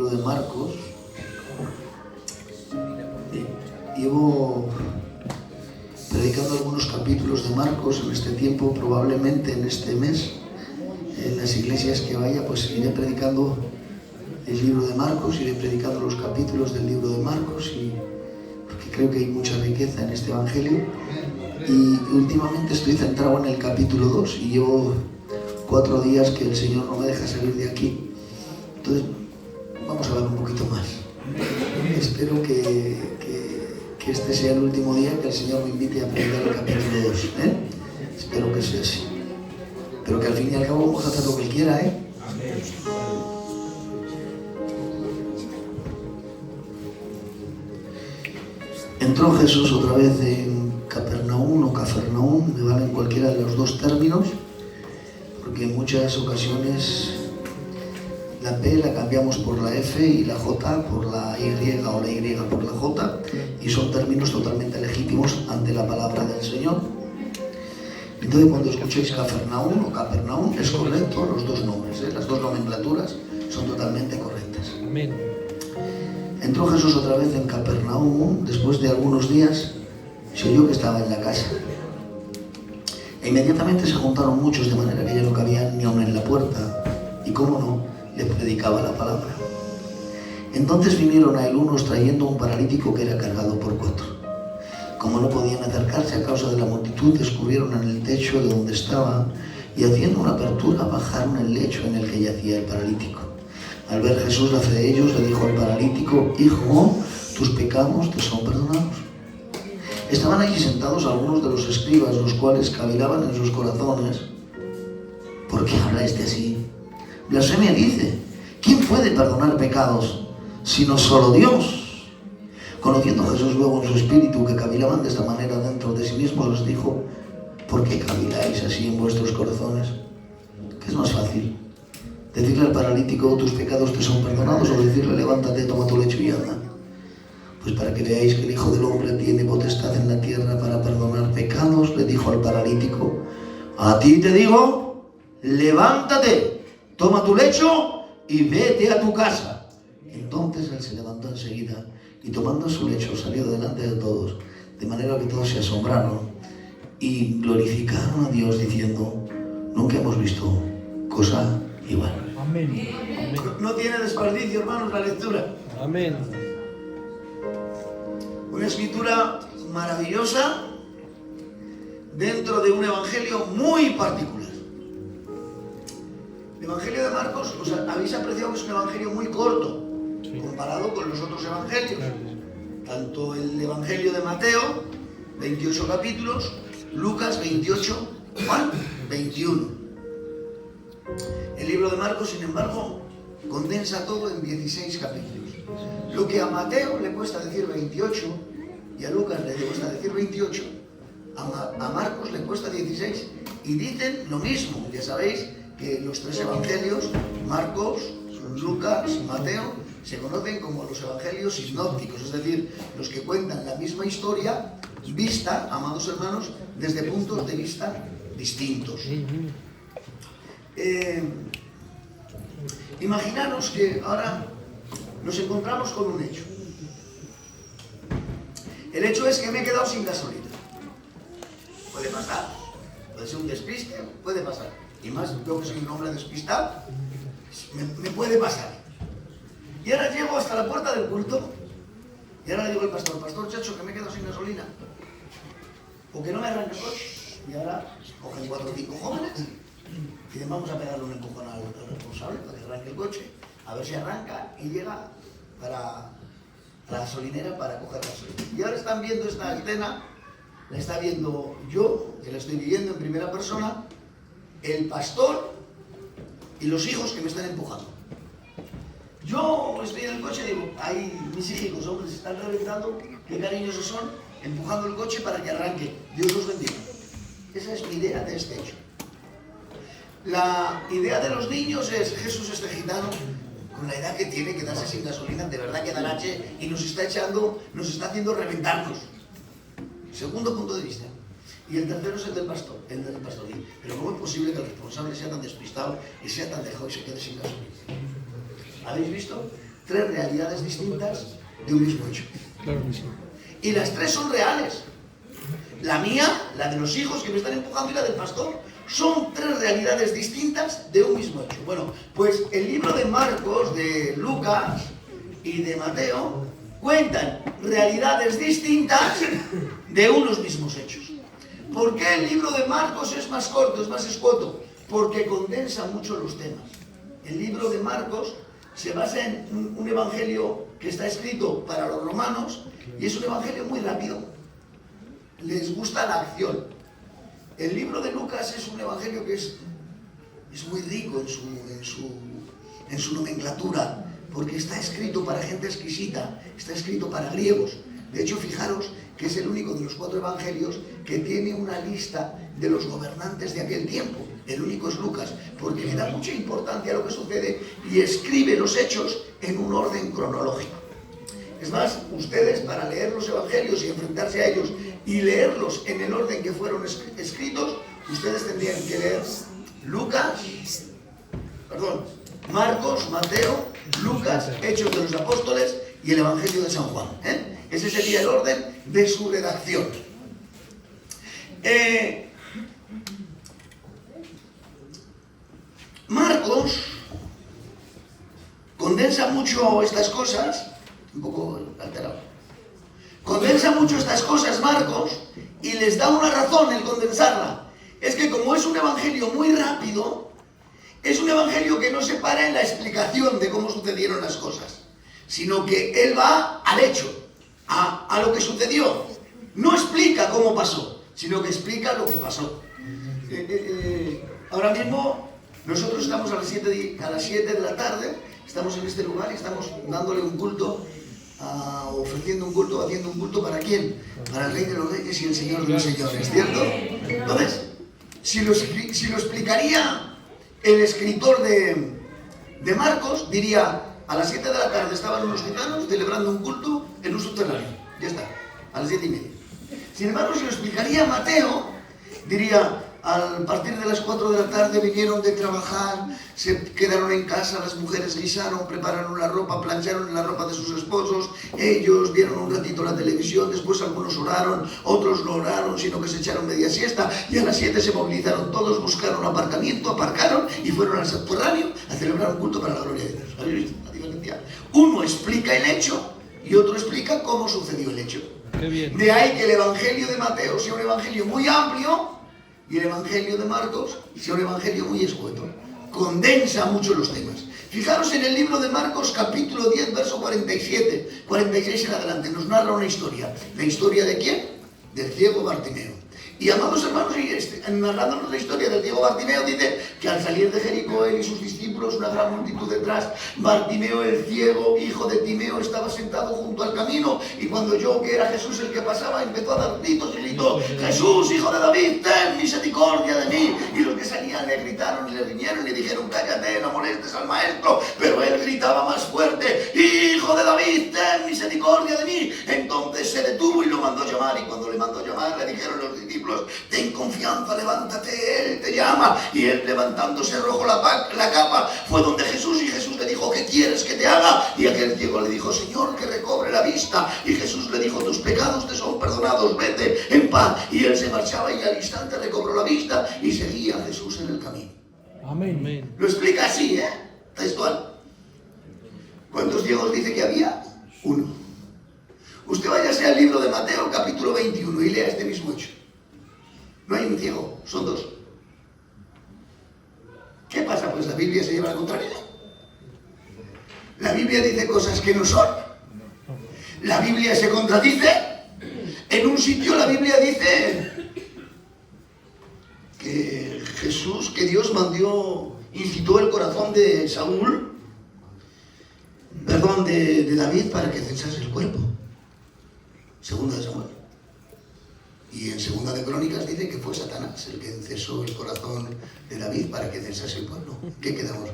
libro de Marcos. Llevo predicando algunos capítulos de Marcos en este tiempo, probablemente en este mes. En las iglesias que vaya, pues iré predicando el libro de Marcos, iré predicando los capítulos del libro de Marcos, porque creo que hay mucha riqueza en este evangelio. Y últimamente estoy centrado en el capítulo 2 y llevo 4 días que el Señor no me deja salir de aquí. Entonces, vamos a hablar un poquito más. Espero que este sea el último día que el Señor me invite a predicar el capítulo 2. Espero que sea así. Pero que al fin y al cabo vamos a hacer lo que Él quiera, Entró Jesús otra vez en Capernaum o Cafarnaum, me valen cualquiera de los dos términos, porque en muchas ocasiones la P la cambiamos por la F y la J por la Y o la Y por la J, y son términos totalmente legítimos ante la palabra del Señor. Entonces, cuando escuchéis Cafarnaum o Capernaum, es correcto los dos nombres, las dos nomenclaturas son totalmente correctas. Amén. Entró Jesús otra vez en Capernaum. Después de algunos días se oyó que estaba en la casa. E inmediatamente se juntaron muchos, de manera que ya no cabía ni aun en la puerta. Y cómo no, le predicaba la palabra. Entonces vinieron a él unos trayendo un paralítico que era cargado por 4. Como no podían acercarse a causa de la multitud, descubrieron en el techo de donde estaba y haciendo una apertura bajaron el lecho en el que yacía el paralítico. Al ver Jesús la fe de ellos, le dijo al paralítico: Hijo, tus pecados te son perdonados. Estaban allí sentados algunos de los escribas, los cuales cavilaban en sus corazones: ¿por qué habla este así? Blasfemia dice: ¿quién puede perdonar pecados sino solo Dios? Conociendo Jesús luego en su espíritu que cavilaban de esta manera dentro de sí mismos, les dijo: ¿por qué caviláis así en vuestros corazones? ¿Qué es más fácil? ¿Decirle al paralítico tus pecados te son perdonados, o decirle levántate, toma tu lecho y anda? Pues para que veáis que el Hijo del Hombre tiene potestad en la tierra para perdonar pecados, le dijo al paralítico: a ti te digo, levántate, toma tu lecho y vete a tu casa. Entonces él se levantó enseguida y tomando su lecho salió delante de todos, de manera que todos se asombraron y glorificaron a Dios diciendo: nunca hemos visto cosa igual. Amén. No tiene desperdicio, hermanos, la lectura. Amén. Una escritura maravillosa dentro de un evangelio muy particular. El evangelio de Marcos, habéis apreciado que es un evangelio muy corto, sí, comparado con los otros evangelios. Claro. Tanto el evangelio de Mateo, 28 capítulos, Lucas, 28, Juan, 21. El libro de Marcos, sin embargo, condensa todo en 16 capítulos. Lo que a Mateo le cuesta decir 28 y a Lucas le cuesta decir 28, a Marcos le cuesta 16. Y dicen lo mismo. Ya sabéis que los 3 evangelios, Marcos, Lucas y Mateo, se conocen como los evangelios sinópticos, es decir, los que cuentan la misma historia vista, amados hermanos, desde puntos de vista distintos. Imaginaros que ahora nos encontramos con un hecho. El hecho es que me he quedado sin gasolina. Puede pasar, puede ser un despiste, puede pasar. Y más, yo que soy un hombre despistado, me puede pasar. Y ahora llego hasta la puerta del culto y ahora le digo al pastor: pastor Chacho, que me he quedado sin gasolina, o que no me arranca el coche. Y ahora cogen 4 o 5 jóvenes y dicen: vamos a pegarle un empujón al responsable para que arranque el coche, a ver si arranca y llega para la gasolinera para coger gasolina. Y ahora están viendo esta escena, la está viendo yo, que la estoy viviendo en primera persona, el pastor y los hijos que me están empujando. Yo estoy en el coche y digo: ahí mis hijos, hombres, están reventando, qué cariñosos son, empujando el coche para que arranque. Dios los bendiga. Esa es mi idea de este hecho. La idea de los niños es: Jesús, este gitano, con la edad que tiene, quedarse sin gasolina, de verdad que da H, y nos está haciendo reventarnos. Segundo punto de vista. Y el tercero es el del pastor. Pero ¿cómo es posible que el responsable sea tan despistado y sea tan dejado y se quede sin gasolina? ¿Habéis visto? tres realidades distintas de un mismo hecho. Claro que sí. Y las tres son reales. La mía, la de los hijos que me están empujando y la del pastor, son tres realidades distintas de un mismo hecho. Bueno, pues el libro de Marcos, de Lucas y de Mateo cuentan realidades distintas de unos mismos hechos. ¿Por qué el libro de Marcos es más corto, es más escueto? Porque condensa mucho los temas. El libro de Marcos se basa en un evangelio que está escrito para los romanos y es un evangelio muy rápido. Les gusta la acción. El libro de Lucas es un evangelio que es muy rico en su nomenclatura, porque está escrito para gente exquisita, está escrito para griegos. De hecho, fijaros que es el único de los 4 evangelios que tiene una lista de los gobernantes de aquel tiempo. El único es Lucas, porque le da mucha importancia a lo que sucede y escribe los hechos en un orden cronológico. Es más, ustedes para leer los evangelios y enfrentarse a ellos y leerlos en el orden que fueron escritos, ustedes tendrían que leer Marcos, Mateo, Lucas, Hechos de los Apóstoles y el Evangelio de San Juan. Ese sería el orden de su redacción. Marcos condensa mucho estas cosas, un poco alterado. Condensa mucho estas cosas Marcos y les da una razón el condensarla. Es que como es un evangelio muy rápido, es un evangelio que no se para en la explicación de cómo sucedieron las cosas, sino que él va al hecho, a lo que sucedió. No explica cómo pasó, sino que explica lo que pasó. Ahora mismo nosotros estamos a las 7 de la tarde, estamos en este lugar y estamos dándole un culto, ofreciendo un culto, haciendo un culto ¿para quién? Para el Rey de los Reyes y el Señor de los Señores, ¿cierto? Entonces, si lo explicaría el escritor de Marcos, diría: a las 7 de la tarde estaban unos gitanos celebrando un culto en un subterráneo. Ya está, a las 7:30. Sin embargo, si lo explicaría Mateo, diría: a partir de las 4 de la tarde vinieron de trabajar, se quedaron en casa, las mujeres guisaron, prepararon la ropa, plancharon la ropa de sus esposos, ellos vieron un ratito la televisión, después algunos oraron, otros no oraron, sino que se echaron media siesta, y a las 7 se movilizaron todos, buscaron aparcamiento, aparcaron y fueron al subterráneo a celebrar un culto para la gloria de Dios. ¿Habéis visto la diferencia? Uno explica el hecho y otro explica cómo sucedió el hecho. De ahí que el evangelio de Mateo sea un evangelio muy amplio y el evangelio de Marcos sea un evangelio muy escueto. Condensa mucho los temas. Fijaros en el libro de Marcos, capítulo 10, verso 47, 46 en adelante, nos narra una historia. ¿La historia de quién? Del ciego Bartimeo. Y amados hermanos, narrándonos la historia del ciego Bartimeo, dice que al salir de Jericó él y sus discípulos, una gran multitud detrás, Bartimeo el ciego, hijo de Timeo, estaba sentado junto al camino, y cuando oyó que era Jesús el que pasaba, empezó a dar gritos y gritó: Jesús, hijo de David, ten misericordia de mí. Y los que salían le gritaron y le riñeron y dijeron: cállate, no molestes al maestro. Pero él gritaba más fuerte: hijo de David, ten misericordia de mí. Entonces se detuvo y lo mandó llamar, y cuando le mandó llamar le dijeron los discípulos: ten confianza, levántate, él te llama. Y él, levantándose, arrojó la capa, fue donde Jesús, y Jesús le dijo: ¿qué quieres que te haga? Y aquel ciego le dijo: Señor, que recobre la vista. Y Jesús le dijo: tus pecados te son perdonados, vete en paz. Y él se marchaba y al instante recobró la vista y seguía a Jesús en el camino. Amén. Lo explica así, textual. ¿Cuántos ciegos dice que había? Uno. Usted váyase al libro de Mateo, capítulo 21, y lea este mismo hecho. No hay un ciego, son dos. ¿Qué pasa? Pues la Biblia se lleva al contrario. La Biblia dice cosas que no son. La Biblia se contradice. En un sitio la Biblia dice que Jesús, que Dios incitó el corazón de Saúl, de David, para que censase el cuerpo. Segunda de Samuel. Y en Segunda de Crónicas dice que fue Satanás el que censó el corazón de David para que censase el pueblo. ¿Qué quedamos?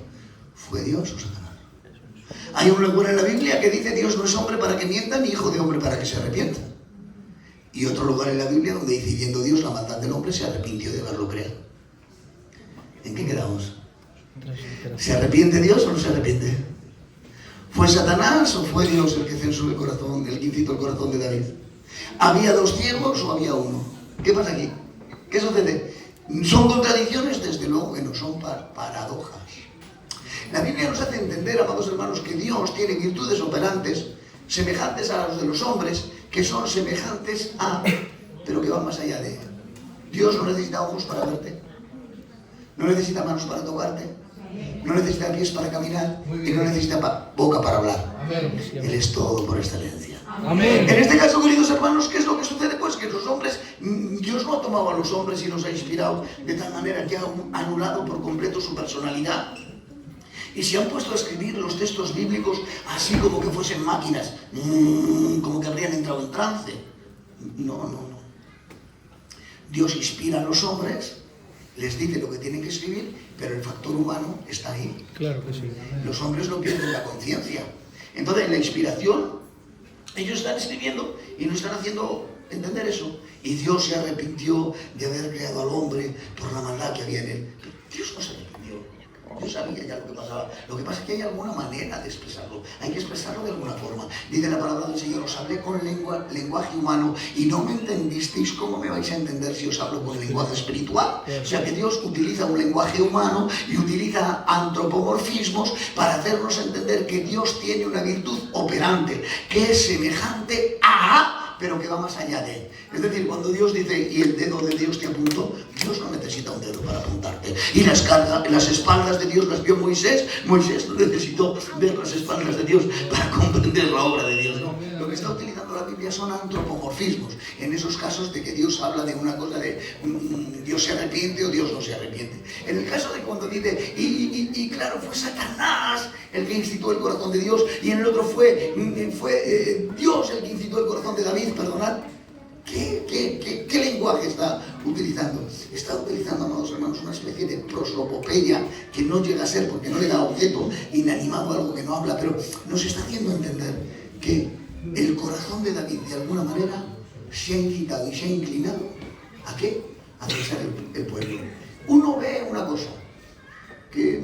¿Fue Dios o Satanás? Hay un lugar en la Biblia que dice: Dios no es hombre para que mienta, ni hijo de hombre para que se arrepienta. Y otro lugar en la Biblia donde dice: viendo Dios la maldad del hombre, se arrepintió de haberlo creado. ¿En qué quedamos? ¿Se arrepiente Dios o no se arrepiente? ¿Fue Satanás o fue Dios el que censó el corazón, el que incitó el corazón de David? ¿Había dos ciegos o había uno? ¿Qué pasa aquí? ¿Qué sucede? ¿Son contradicciones? Desde luego que no, son paradojas. La Biblia nos hace entender, amados hermanos, que Dios tiene virtudes operantes semejantes a las de los hombres, que son semejantes a, pero que van más allá de. Dios no necesita ojos para verte, no necesita manos para tocarte, no necesita pies para caminar y no necesita boca para hablar. Él es todo por excelencia. Amén. En este caso, queridos hermanos, ¿qué es lo que sucede? Pues que los hombres, Dios no ha tomado a los hombres y los ha inspirado de tal manera que ha anulado por completo su personalidad. Y se han puesto a escribir los textos bíblicos así como que fuesen máquinas, como que habrían entrado en trance. No. Dios inspira a los hombres, les dice lo que tienen que escribir, pero el factor humano está ahí. Claro que sí. Los hombres no pierden la conciencia. Entonces, en la inspiración, ellos están escribiendo y nos están haciendo entender eso. Y Dios se arrepintió de haber creado al hombre por la maldad que había en él. Pero Dios no se arrepintió. Dios sabía ya lo que pasaba. Lo que pasa es que hay alguna manera de expresarlo. Hay que expresarlo de alguna forma. Dice la palabra del Señor: os hablé con lenguaje humano y no me entendisteis. ¿Cómo me vais a entender si os hablo con lenguaje espiritual? O sea que Dios utiliza un lenguaje humano y utiliza antropomorfismos para hacernos entender que Dios tiene una virtud operante que es semejante a, pero que va más allá de él. Es decir, cuando Dios dice, y el dedo de Dios te apuntó, Dios no necesita un dedo para apuntarte. Y las espaldas de Dios las vio Moisés. Moisés no necesitó ver las espaldas de Dios para comprender la obra de Dios. No. Lo que está utilizando la Biblia son antropomorfismos. En esos casos de que Dios habla de una cosa de Dios se arrepiente o Dios no se arrepiente. En el caso de cuando dice, y claro, fue Satanás el que incitó el corazón de Dios, y en el otro fue Dios el que incitó el corazón de David, perdonad. ¿Qué lenguaje está utilizando? Está utilizando, amados hermanos, una especie de prosopopeya que no llega a ser, porque no le da objeto inanimado a algo que no habla, pero nos está haciendo entender que el corazón de David, de alguna manera, se ha incitado y se ha inclinado ¿a qué? A pensar el pueblo. Uno ve una cosa, que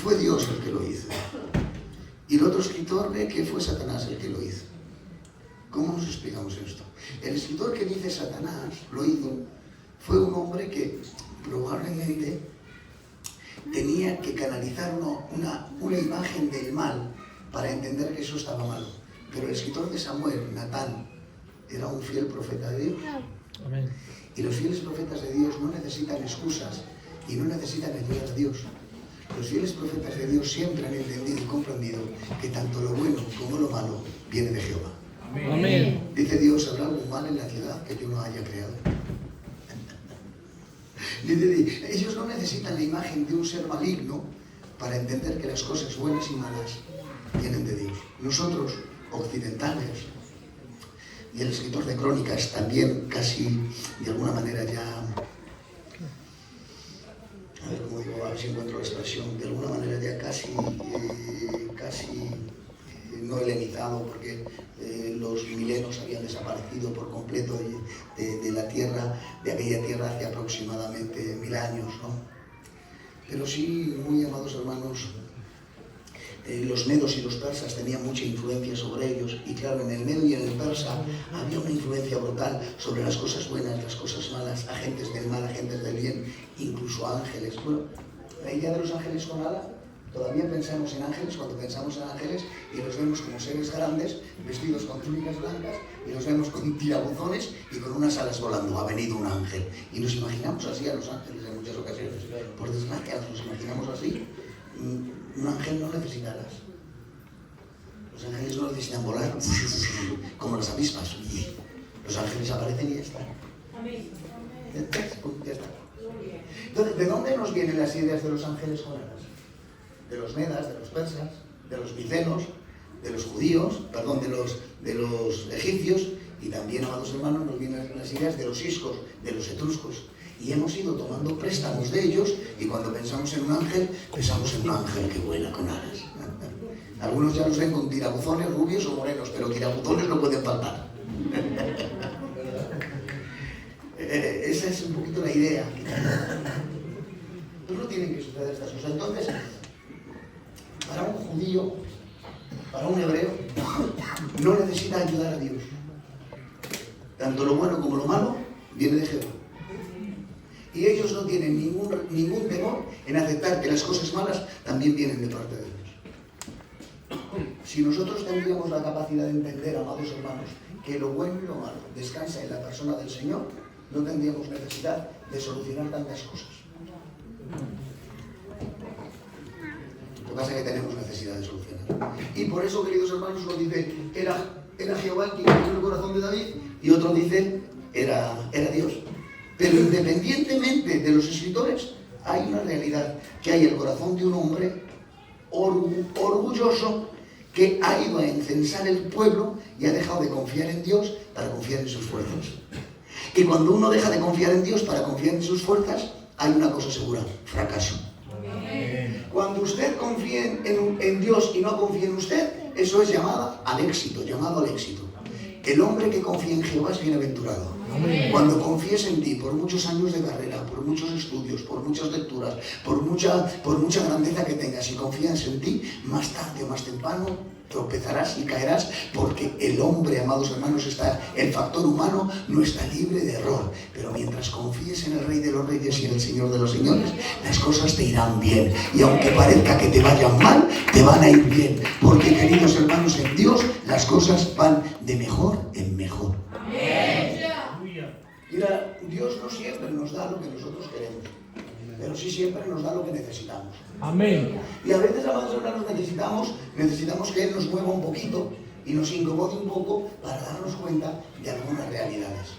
fue Dios el que lo hizo, y el otro escritor ve que fue Satanás el que lo hizo. ¿Cómo nos explicamos esto? El escritor que dice Satanás lo hizo fue un hombre que probablemente tenía que canalizar una imagen del mal para entender que eso estaba malo. Pero el escritor de Samuel, Natán, era un fiel profeta de Dios. Amén. Y los fieles profetas de Dios no necesitan excusas y no necesitan ayudar a Dios. Los fieles profetas de Dios siempre han entendido y comprendido que tanto lo bueno como lo malo viene de Jehová. Amén. Dice Dios: ¿habrá algún mal en la ciudad que yo no haya creado? Dice, ellos no necesitan la imagen de un ser maligno para entender que las cosas buenas y malas vienen de Dios. Nosotros, occidentales, y el escritor de Crónicas también casi, de alguna manera ya, a ver cómo digo, a ver si encuentro la expresión, de alguna manera ya casi no helenizado, porque los milenos habían desaparecido por completo de la tierra, de aquella tierra hace aproximadamente 1000 años, ¿no? Pero sí, muy amados hermanos, los medos y los persas tenían mucha influencia sobre ellos, y claro, en el medo y en el persa había una influencia brutal sobre las cosas buenas, las cosas malas, agentes del mal, agentes del bien, incluso ángeles. Bueno, la idea de los ángeles con ala, todavía pensamos en ángeles cuando pensamos en ángeles y los vemos como seres grandes, vestidos con túnicas blancas, y los vemos con tirabuzones y con unas alas volando. Ha venido un ángel. Y nos imaginamos así a los ángeles en muchas ocasiones. Por desgracia, nos imaginamos así. Un ángel no necesita alas. Los ángeles no necesitan volar como las avispas. Los ángeles aparecen y ya está. Ya está. Entonces, ¿de dónde nos vienen las ideas de los ángeles con alas? De los medas, de los persas, de los micenos, de los judíos, perdón, de los egipcios, y también, amados hermanos, nos vienen las ideas de los iscos, de los etruscos. Y hemos ido tomando préstamos de ellos, y cuando pensamos en un ángel, pensamos en un ángel que vuela con alas. Algunos ya los ven con tirabuzones rubios o morenos, pero tirabuzones no pueden faltar. Esa es un poquito la idea. Pero no tienen que suceder estas cosas. Entonces, para un judío, para un hebreo, no necesita ayudar a Dios. Tanto lo bueno como lo malo viene de Jehová. Y ellos no tienen ningún temor en aceptar que las cosas malas también vienen de parte de Dios. Si nosotros tendríamos la capacidad de entender, amados hermanos, que lo bueno y lo malo descansa en la persona del Señor, no tendríamos necesidad de solucionar tantas cosas. Lo que pasa es que tenemos necesidad de solucionar. Y por eso, queridos hermanos, uno dice, era Jehová quien cambió el corazón de David, y otro dice, era Dios. Pero independientemente de los escritores, hay una realidad, que hay el corazón de un hombre orgulloso que ha ido a encensar el pueblo y ha dejado de confiar en Dios para confiar en sus fuerzas. Y cuando uno deja de confiar en Dios para confiar en sus fuerzas, hay una cosa segura: fracaso. Cuando usted confíe en Dios y no confíe en usted, eso es llamado al éxito. El hombre que confía en Jehová es bienaventurado. Amén. Cuando confíes en ti, por muchos años de carrera, por muchos estudios, por muchas lecturas, por mucha grandeza que tengas, y confías en ti, más tarde o más temprano tropezarás y caerás, porque el hombre, amados hermanos, el factor humano no está libre de error. Pero mientras confíes en el Rey de los Reyes y en el Señor de los Señores, las cosas te irán bien. Y aunque parezca que te vayan mal, te van a ir bien. Porque, queridos hermanos, en Dios las cosas van de mejor en mejor. Amén. Mira, Dios no siempre nos da lo que nosotros queremos, pero sí siempre nos da lo que necesitamos. Amén. Y a veces, amados hermanos, necesitamos que Él nos mueva un poquito y nos incomode un poco para darnos cuenta de algunas realidades.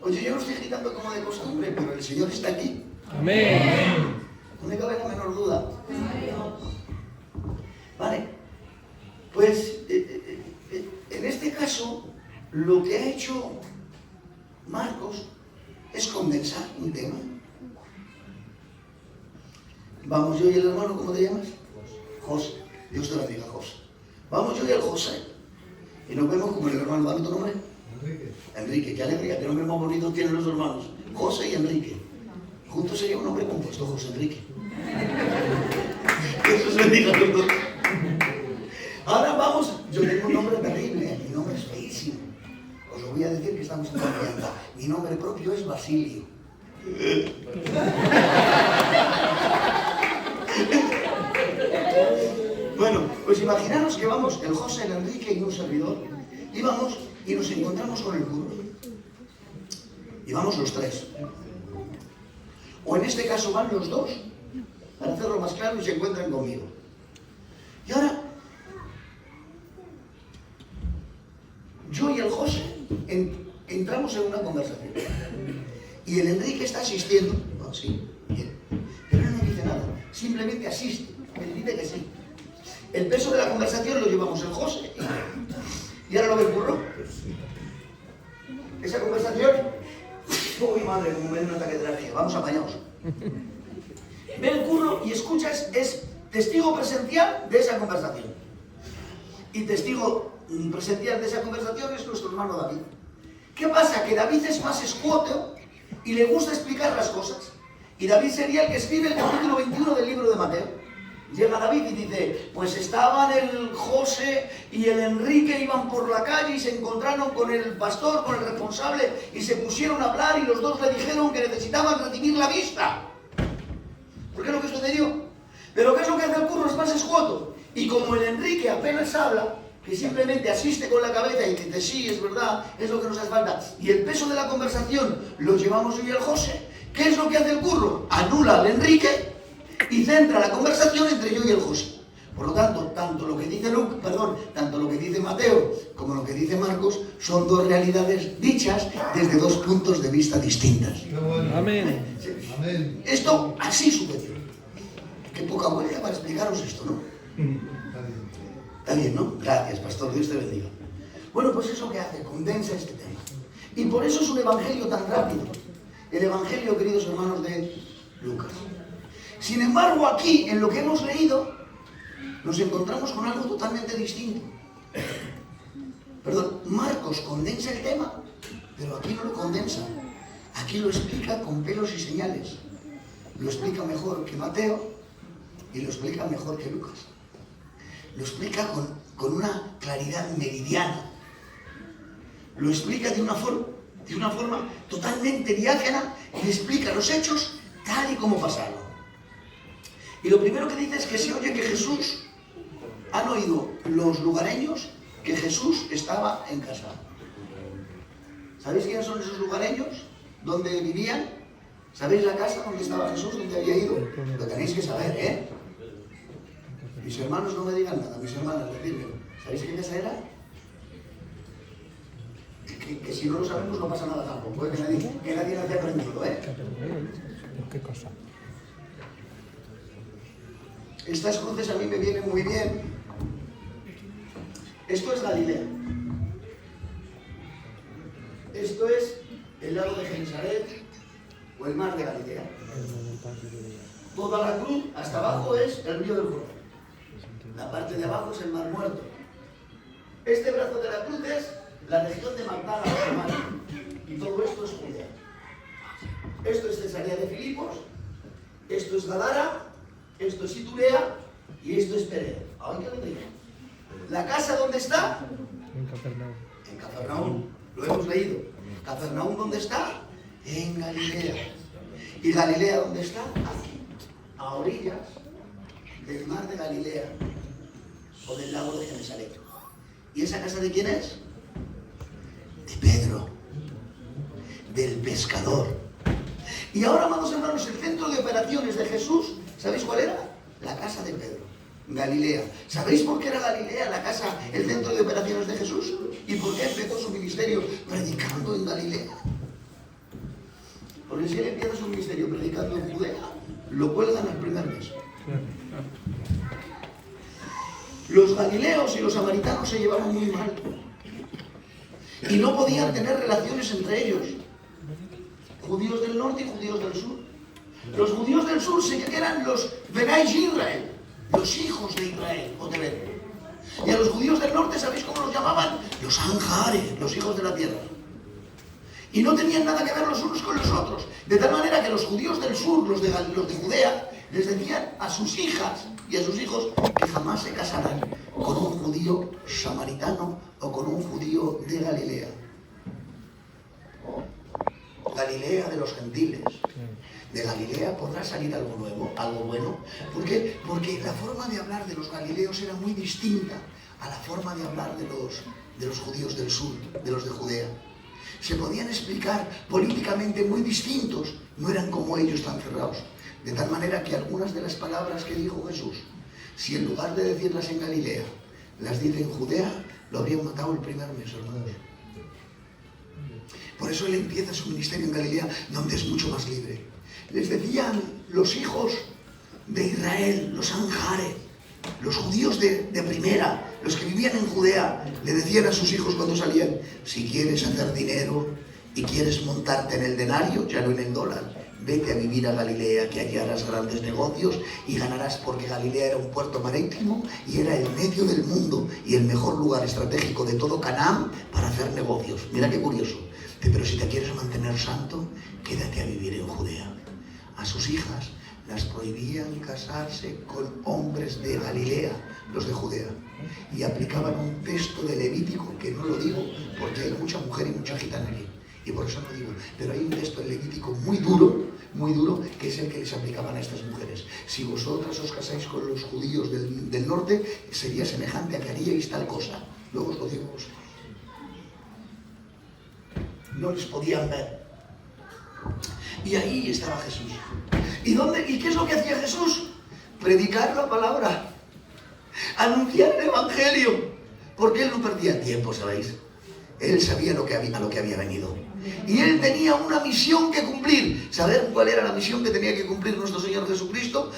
Oye, yo no estoy gritando como de costumbre, pero el Señor está aquí. Amén. No me cabe la menor duda. Vale, pues en este caso, lo que ha hecho Marcos es condensar un tema. Vamos yo y el hermano, ¿cómo te llamas? José. Dios te lo bendiga, José. Vamos yo y el José. Y nos vemos como el hermano. ¿Dame tu nombre? Enrique. Qué alegría, qué nombre más bonito tienen los hermanos. José y Enrique. Juntos sería un nombre compuesto, José Enrique. Dios te bendiga a los dos. Ahora vamos, yo tengo un nombre terrible, mi nombre es feísimo. Os lo voy a decir que estamos en confianza. Mi nombre propio es Basilio. Bueno, pues imaginaros que vamos, el José, el Enrique y un servidor, y vamos y nos encontramos con el curro. Y vamos los tres. O en este caso van los dos, para hacerlo más claro, y se encuentran conmigo. Y ahora, yo y el José entramos en una conversación. Y el Enrique está asistiendo. No, sí, bien. Pero él no dice nada, simplemente asiste. Él dice que sí. El peso de la conversación lo llevamos el José y ahora lo ve el curro. Esa conversación, uy madre, como me da un ataque de alergia, vamos apañados. Ve el curro y escuchas, es testigo presencial de esa conversación. Y testigo presencial de esa conversación es nuestro hermano David. ¿Qué pasa? Que David es más escueto y le gusta explicar las cosas. Y David sería el que escribe el capítulo 21 del libro de Mateo. Llega David y dice, pues estaban el José y el Enrique, iban por la calle y se encontraron con el pastor, con el responsable, y se pusieron a hablar y los dos le dijeron que necesitaban recibir la vista. ¿Por qué es lo que sucedió? Pero ¿qué es lo que hace el curro? Es más escueto. Y como el Enrique apenas habla, que simplemente asiste con la cabeza y dice, sí, es verdad, es lo que nos hace falta, y el peso de la conversación lo llevamos yo y el José, ¿qué es lo que hace el curro? Anula al Enrique y centra la conversación entre yo y el José. Por lo tanto, tanto lo que dice Mateo como lo que dice Marcos son dos realidades dichas desde dos puntos de vista distintas. Amén. Esto así sucedió. Qué poca vuelta para explicaros esto, ¿no? Está bien, ¿no? Gracias, pastor, Dios te bendiga. Bueno, pues eso que hace, condensa este tema. Y por eso es un evangelio tan rápido. El evangelio, queridos hermanos, de Lucas. Sin embargo, aquí, en lo que hemos leído, nos encontramos con algo totalmente distinto. Perdón, Marcos condensa el tema, pero aquí no lo condensa. Aquí lo explica con pelos y señales. Lo explica mejor que Mateo y lo explica mejor que Lucas. lo explica con una claridad meridiana. Lo explica de una forma totalmente diáfana y explica los hechos tal y como pasaron. Y lo primero que dice es que se oye que Jesús, han oído los lugareños que Jesús estaba en casa. ¿Sabéis quiénes son esos lugareños? ¿Dónde vivían? ¿Sabéis la casa donde estaba Jesús, donde había ido? Lo tenéis que saber, ¿eh? Mis hermanos no me digan nada, mis hermanas, decidme. ¿Sabéis qué casa era? Que si no lo sabemos no pasa nada tampoco, ¿eh? que nadie nace aprendido, ¿eh? ¿Qué cosa? Estas cruces a mí me vienen muy bien. Esto es Galilea. Esto es el lago de Genesaret o el mar de Galilea. Toda la cruz hasta abajo es el río del Jordán. La parte de abajo es el mar muerto. Este brazo de la cruz es la región de Magdala o Samaria. Y todo esto es Judea. Esto es Cesarea de Filipos. Esto es Gadara. Esto es Iturea. Y esto es Perea. ¿Ahora qué le digo? ¿La casa dónde está? En Capernaum. En Capernaum. Lo hemos leído. ¿Capernaum dónde está? En Galilea. ¿Y Galilea dónde está? Aquí. A orillas del mar de Galilea o del lago de Genesaret. ¿Y esa casa de quién es? De Pedro, del pescador. Y ahora, amados hermanos, el centro de operaciones de Jesús, ¿sabéis cuál era? La casa de Pedro, Galilea. ¿Sabéis por qué era Galilea la casa, el centro de operaciones de Jesús? ¿Y por qué empezó su ministerio predicando en Galilea? Porque si él empieza su ministerio predicando en Judea, lo cuelgan al primer mes. Los galileos y los samaritanos se llevaban muy mal y no podían tener relaciones entre ellos. Judíos del norte y judíos del sur. Los judíos del sur eran los Benai Israel, los hijos de Israel o de Ben. Y a los judíos del norte, ¿sabéis cómo los llamaban? Los Anjare, los hijos de la tierra. Y no tenían nada que ver los unos con los otros. De tal manera que los judíos del sur, los de Judea, les decían a sus hijas y a sus hijos que jamás se casarán con un judío samaritano o con un judío de Galilea. Galilea de los gentiles. De Galilea podrá salir algo nuevo, algo bueno. ¿Por qué? Porque la forma de hablar de los galileos era muy distinta a la forma de hablar de los judíos del sur, de los de Judea. Se podían explicar políticamente muy distintos, no eran como ellos tan cerrados. De tal manera que algunas de las palabras que dijo Jesús, si en lugar de decirlas en Galilea, las dice en Judea, lo habrían matado el primer mes, hermanos. Por eso él empieza su ministerio en Galilea, donde es mucho más libre. Les decían los hijos de Israel, los Anjare, los judíos de primera, los que vivían en Judea, le decían a sus hijos cuando salían, si quieres hacer dinero y quieres montarte en el denario, ya no en el dólar, vete a vivir a Galilea, que allí harás grandes negocios y ganarás, porque Galilea era un puerto marítimo y era el medio del mundo y el mejor lugar estratégico de todo Canaán para hacer negocios. Mira qué curioso. Pero si te quieres mantener santo, quédate a vivir en Judea. A sus hijas las prohibían casarse con hombres de Galilea, los de Judea. Y aplicaban un texto de Levítico, que no lo digo porque hay mucha mujer y mucha gitana aquí. Y por eso no digo, pero hay un texto en Levítico muy duro, que es el que les aplicaban a estas mujeres. Si vosotras os casáis con los judíos del norte, sería semejante a que haríais tal cosa. Luego os lo digo a vosotros. No les podían ver. Y ahí estaba Jesús. ¿Y qué es lo que hacía Jesús? Predicar la palabra, anunciar el evangelio, porque él no perdía tiempo, ¿sabéis? Él sabía a lo que había venido. Y él tenía una misión que cumplir. ¿Saber cuál era la misión que tenía que cumplir nuestro Señor Jesucristo?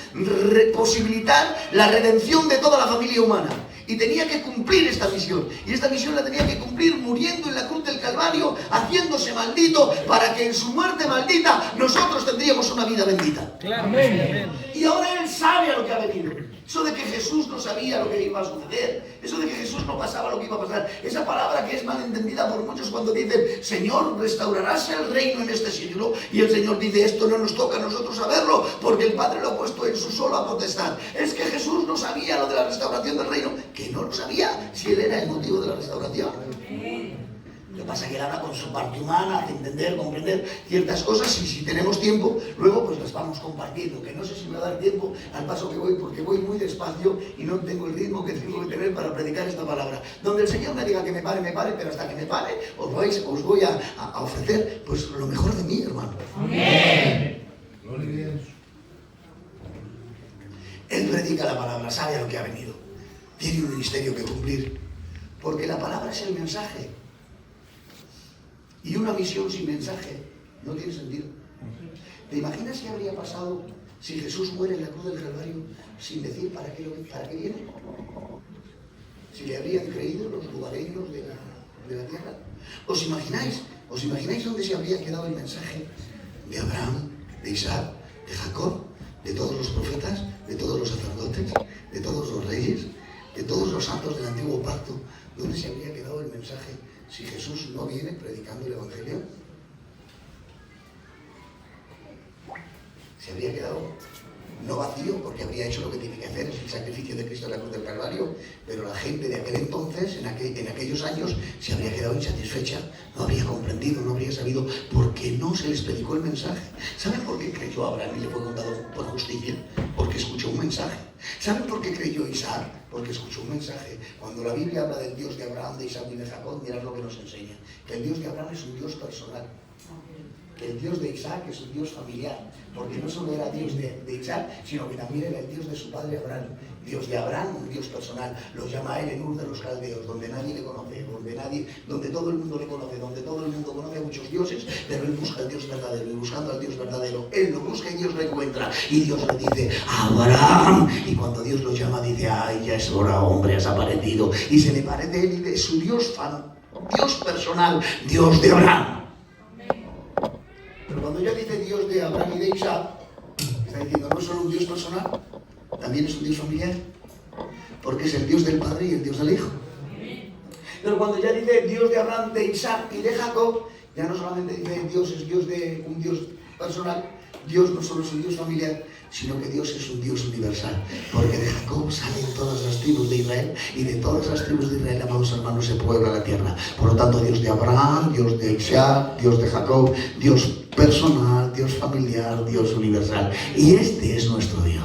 Posibilitar la redención de toda la familia humana. Y tenía que cumplir esta misión. Y esta misión la tenía que cumplir muriendo en la cruz del Calvario, haciéndose maldito, para que en su muerte maldita nosotros tendríamos una vida bendita. Claro, amén. Y ahora él sabe a lo que ha venido. Eso de que Jesús no sabía lo que iba a suceder, eso de que Jesús no pasaba lo que iba a pasar. Esa palabra que es mal entendida por muchos cuando dicen, Señor, restaurarás el reino en este siglo. Y el Señor dice, esto no nos toca a nosotros saberlo, porque el Padre lo ha puesto en su sola potestad. Es que Jesús no sabía lo de la restauración del reino, que no lo sabía, si Él era el motivo de la restauración. Lo que pasa es que Él habla con su parte humana, hace entender, comprender ciertas cosas, y si tenemos tiempo, luego pues las vamos compartiendo, que no sé si me va a dar tiempo al paso que voy, porque voy muy despacio y no tengo el ritmo que tengo que tener para predicar esta palabra. Donde el Señor me diga que me pare, pero hasta que me pare, os voy a ofrecer pues lo mejor de mí, hermano. Amén. Él predica la palabra, sabe a lo que ha venido, tiene un ministerio que cumplir, porque la palabra es el mensaje. Y una misión sin mensaje no tiene sentido. ¿Te imaginas qué habría pasado si Jesús muere en la cruz del Calvario sin decir para qué viene? Si le habrían creído los lugareños de la tierra. ¿Os imagináis dónde se habría quedado el mensaje de Abraham, de Isaac, de Jacob, de todos los profetas, de todos los sacerdotes, de todos los reyes, de todos los santos del antiguo pacto? ¿Dónde se habría quedado el mensaje si Jesús no viene predicando el Evangelio? Se habría quedado no vacío, porque habría hecho lo que tiene que hacer, es el sacrificio de Cristo en la cruz del Calvario, pero la gente de aquel entonces, en aquellos años, se habría quedado insatisfecha, no habría comprendido, no habría sabido, porque no se les predicó el mensaje. ¿Saben por qué creyó Abraham y le fue contado por justicia? Porque escuchó un mensaje. ¿Saben por qué creyó Isaac? Porque escuchó un mensaje. Cuando la Biblia habla del Dios de Abraham, de Isaac y de Jacob, mirad lo que nos enseña, que el Dios de Abraham es un Dios personal. El Dios de Isaac es un Dios familiar, porque no solo era Dios de Isaac, sino que también era el Dios de su padre Abraham. Dios de Abraham, un Dios personal, lo llama a él en Ur de los Caldeos, donde nadie le conoce, donde todo el mundo le conoce, donde todo el mundo conoce a muchos dioses, pero él busca al Dios verdadero, y buscando al Dios verdadero, él lo busca y Dios lo encuentra, y Dios le dice, Abraham, y cuando Dios lo llama dice, ay, ya es hora, hombre, has aparecido, y se le parece él y dice, su Dios personal, Dios de Abraham. Pero cuando ya dice Dios de Abraham y de Isaac, está diciendo no es solo un Dios personal, también es un Dios familiar, porque es el Dios del Padre y el Dios del Hijo. Pero cuando ya dice Dios de Abraham, de Isaac y de Jacob, ya no solamente dice Dios es Dios de un Dios personal, Dios no solo es un Dios familiar, sino que Dios es un Dios universal, porque de Jacob salen todas las tribus de Israel, y de todas las tribus de Israel, amados hermanos, se puebla la tierra. Por lo tanto, Dios de Abraham, Dios de Isaac, Dios de Jacob, Dios personal, Dios familiar, Dios universal. Y este es nuestro Dios.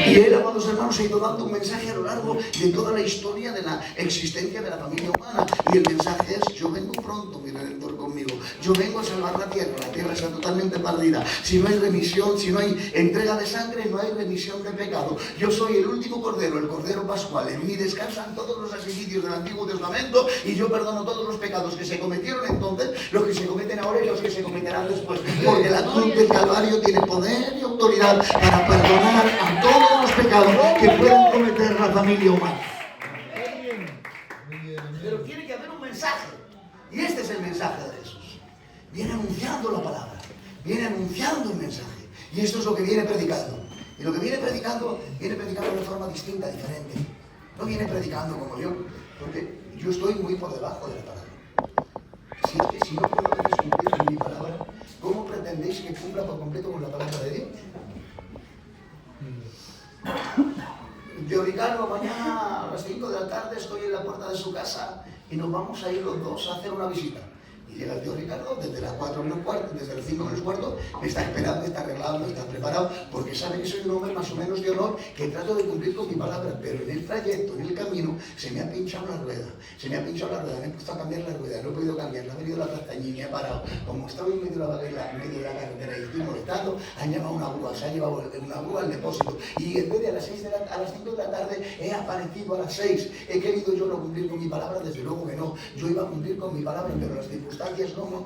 Y él, amados hermanos, ha ido dando un mensaje a lo largo de toda la historia de la existencia de la familia humana. Y el mensaje es, yo vengo pronto, mi Redentor conmigo. Yo vengo a salvar la tierra está totalmente perdida. Si no hay remisión, si no hay entrega de sangre, no hay remisión de pecado. Yo soy el último cordero, el cordero pascual. En mí descansan todos los sacrificios del Antiguo Testamento y yo perdono todos los pecados que se cometieron entonces, los que se cometen ahora y los que se cometerán después. Porque la cruz del Calvario tiene poder y autoridad para perdonar a todos los pecados que pueden cometer la familia humana. Pero tiene que haber un mensaje, y este es el mensaje de Jesús. Viene anunciando la palabra, viene anunciando el mensaje, y esto es lo que viene predicando. Y lo que viene predicando de forma distinta, diferente. No viene predicando como yo, porque yo estoy muy por debajo de la palabra. Si es que si no puedo cumplir con mi palabra, ¿cómo pretendéis que cumpla por completo con la palabra de Dios? Tío Ricardo, mañana a las 5 de la tarde estoy en la puerta de su casa y nos vamos a ir los dos a hacer una visita. Y llega el tío Ricardo desde las 4 menos cuarto, desde las 5 menos cuarto, me está esperando, está arreglado, está preparado, porque sabe que soy un hombre más o menos de honor, que trato de cumplir con mi palabra, pero en el trayecto, en el camino, se me ha pinchado la rueda, me he puesto a cambiar la rueda, no he podido cambiarla, ha venido la castaña y me ha parado. Como estaba en medio de la carretera y estoy molestando, han llamado una grúa, se ha llevado una grúa al depósito, y en vez de a las 5 de la tarde, he aparecido a las 6. He querido yo no cumplir con mi palabra, desde luego que no. Yo iba a cumplir con mi palabra, pero las circunstancias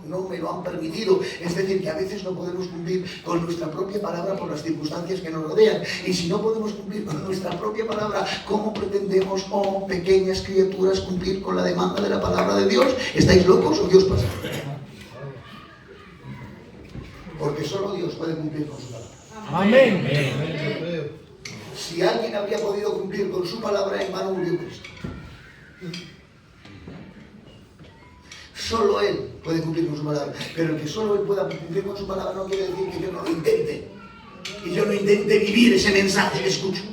no me lo han permitido. Es decir, que a veces no podemos cumplir con nuestra propia palabra por las circunstancias que nos rodean. Y si no podemos cumplir con nuestra propia palabra, ¿cómo pretendemos, oh pequeñas criaturas, cumplir con la demanda de la palabra de Dios? ¿Estáis locos o Dios pasa? Porque solo Dios puede cumplir con su palabra. Amén. Si alguien habría podido cumplir con su palabra, en vano murió Cristo. Solo Él puede cumplir con su palabra. Pero el que solo Él pueda cumplir con su palabra no quiere decir que yo no lo intente. Y yo no intente vivir ese mensaje que escucho.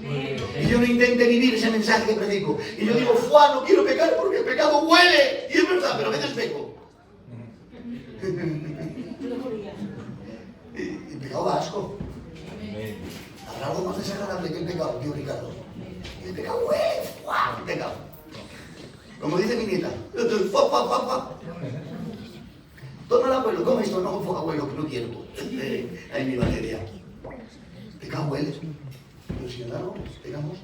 Y yo no intente vivir ese mensaje que predico. Y yo digo, ¡fuá! No quiero pecar porque el pecado huele. Y es verdad, pero a veces peco. Y el pecado da asco. Habrá algo más desagradable que el pecado, tío Ricardo. Y el pecado huele, ¡fuá! El pecado. Como dice mi nieta, ¡fuá, fuá, fuá, fuá! Toma el abuelo, toma esto, no, fue abuelo, que no quiero. Ahí mi batería. Pecado huele. Pero si no, pecamos.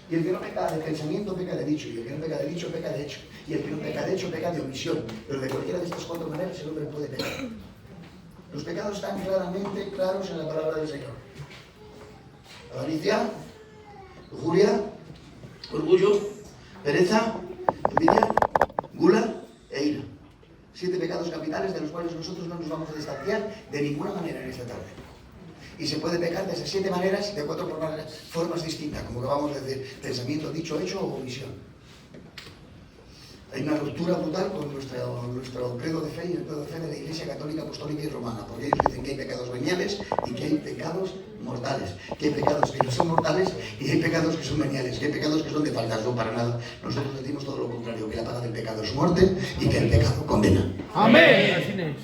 Y el que no peca de pensamiento, peca de dicho. Y el que no peca de dicho, peca de hecho. Y el que no peca de hecho, peca de omisión. Pero de cualquiera de estas cuatro maneras el hombre puede pecar. Los pecados están claramente claros en la palabra del Señor. Avaricia, lujuria, orgullo, pereza, envidia, gula e ira. 7 pecados capitales de los cuales nosotros no nos vamos a distanciar de ninguna manera en esta tarde. Y se puede pecar de esas 7 maneras, de 4 formas distintas, como acabamos de decir, pensamiento, dicho, hecho o omisión. Hay una ruptura brutal con nuestro credo de fe y el credo de fe de la Iglesia Católica, Apostólica y Romana, porque ellos dicen que hay pecados veniales y que hay pecados mortales, que hay pecados que no son mortales y hay pecados que son veniales, que hay pecados que son de faltas, no para nada. Nosotros decimos todo lo contrario, que la paga del pecado es muerte y que el pecado condena. Amén.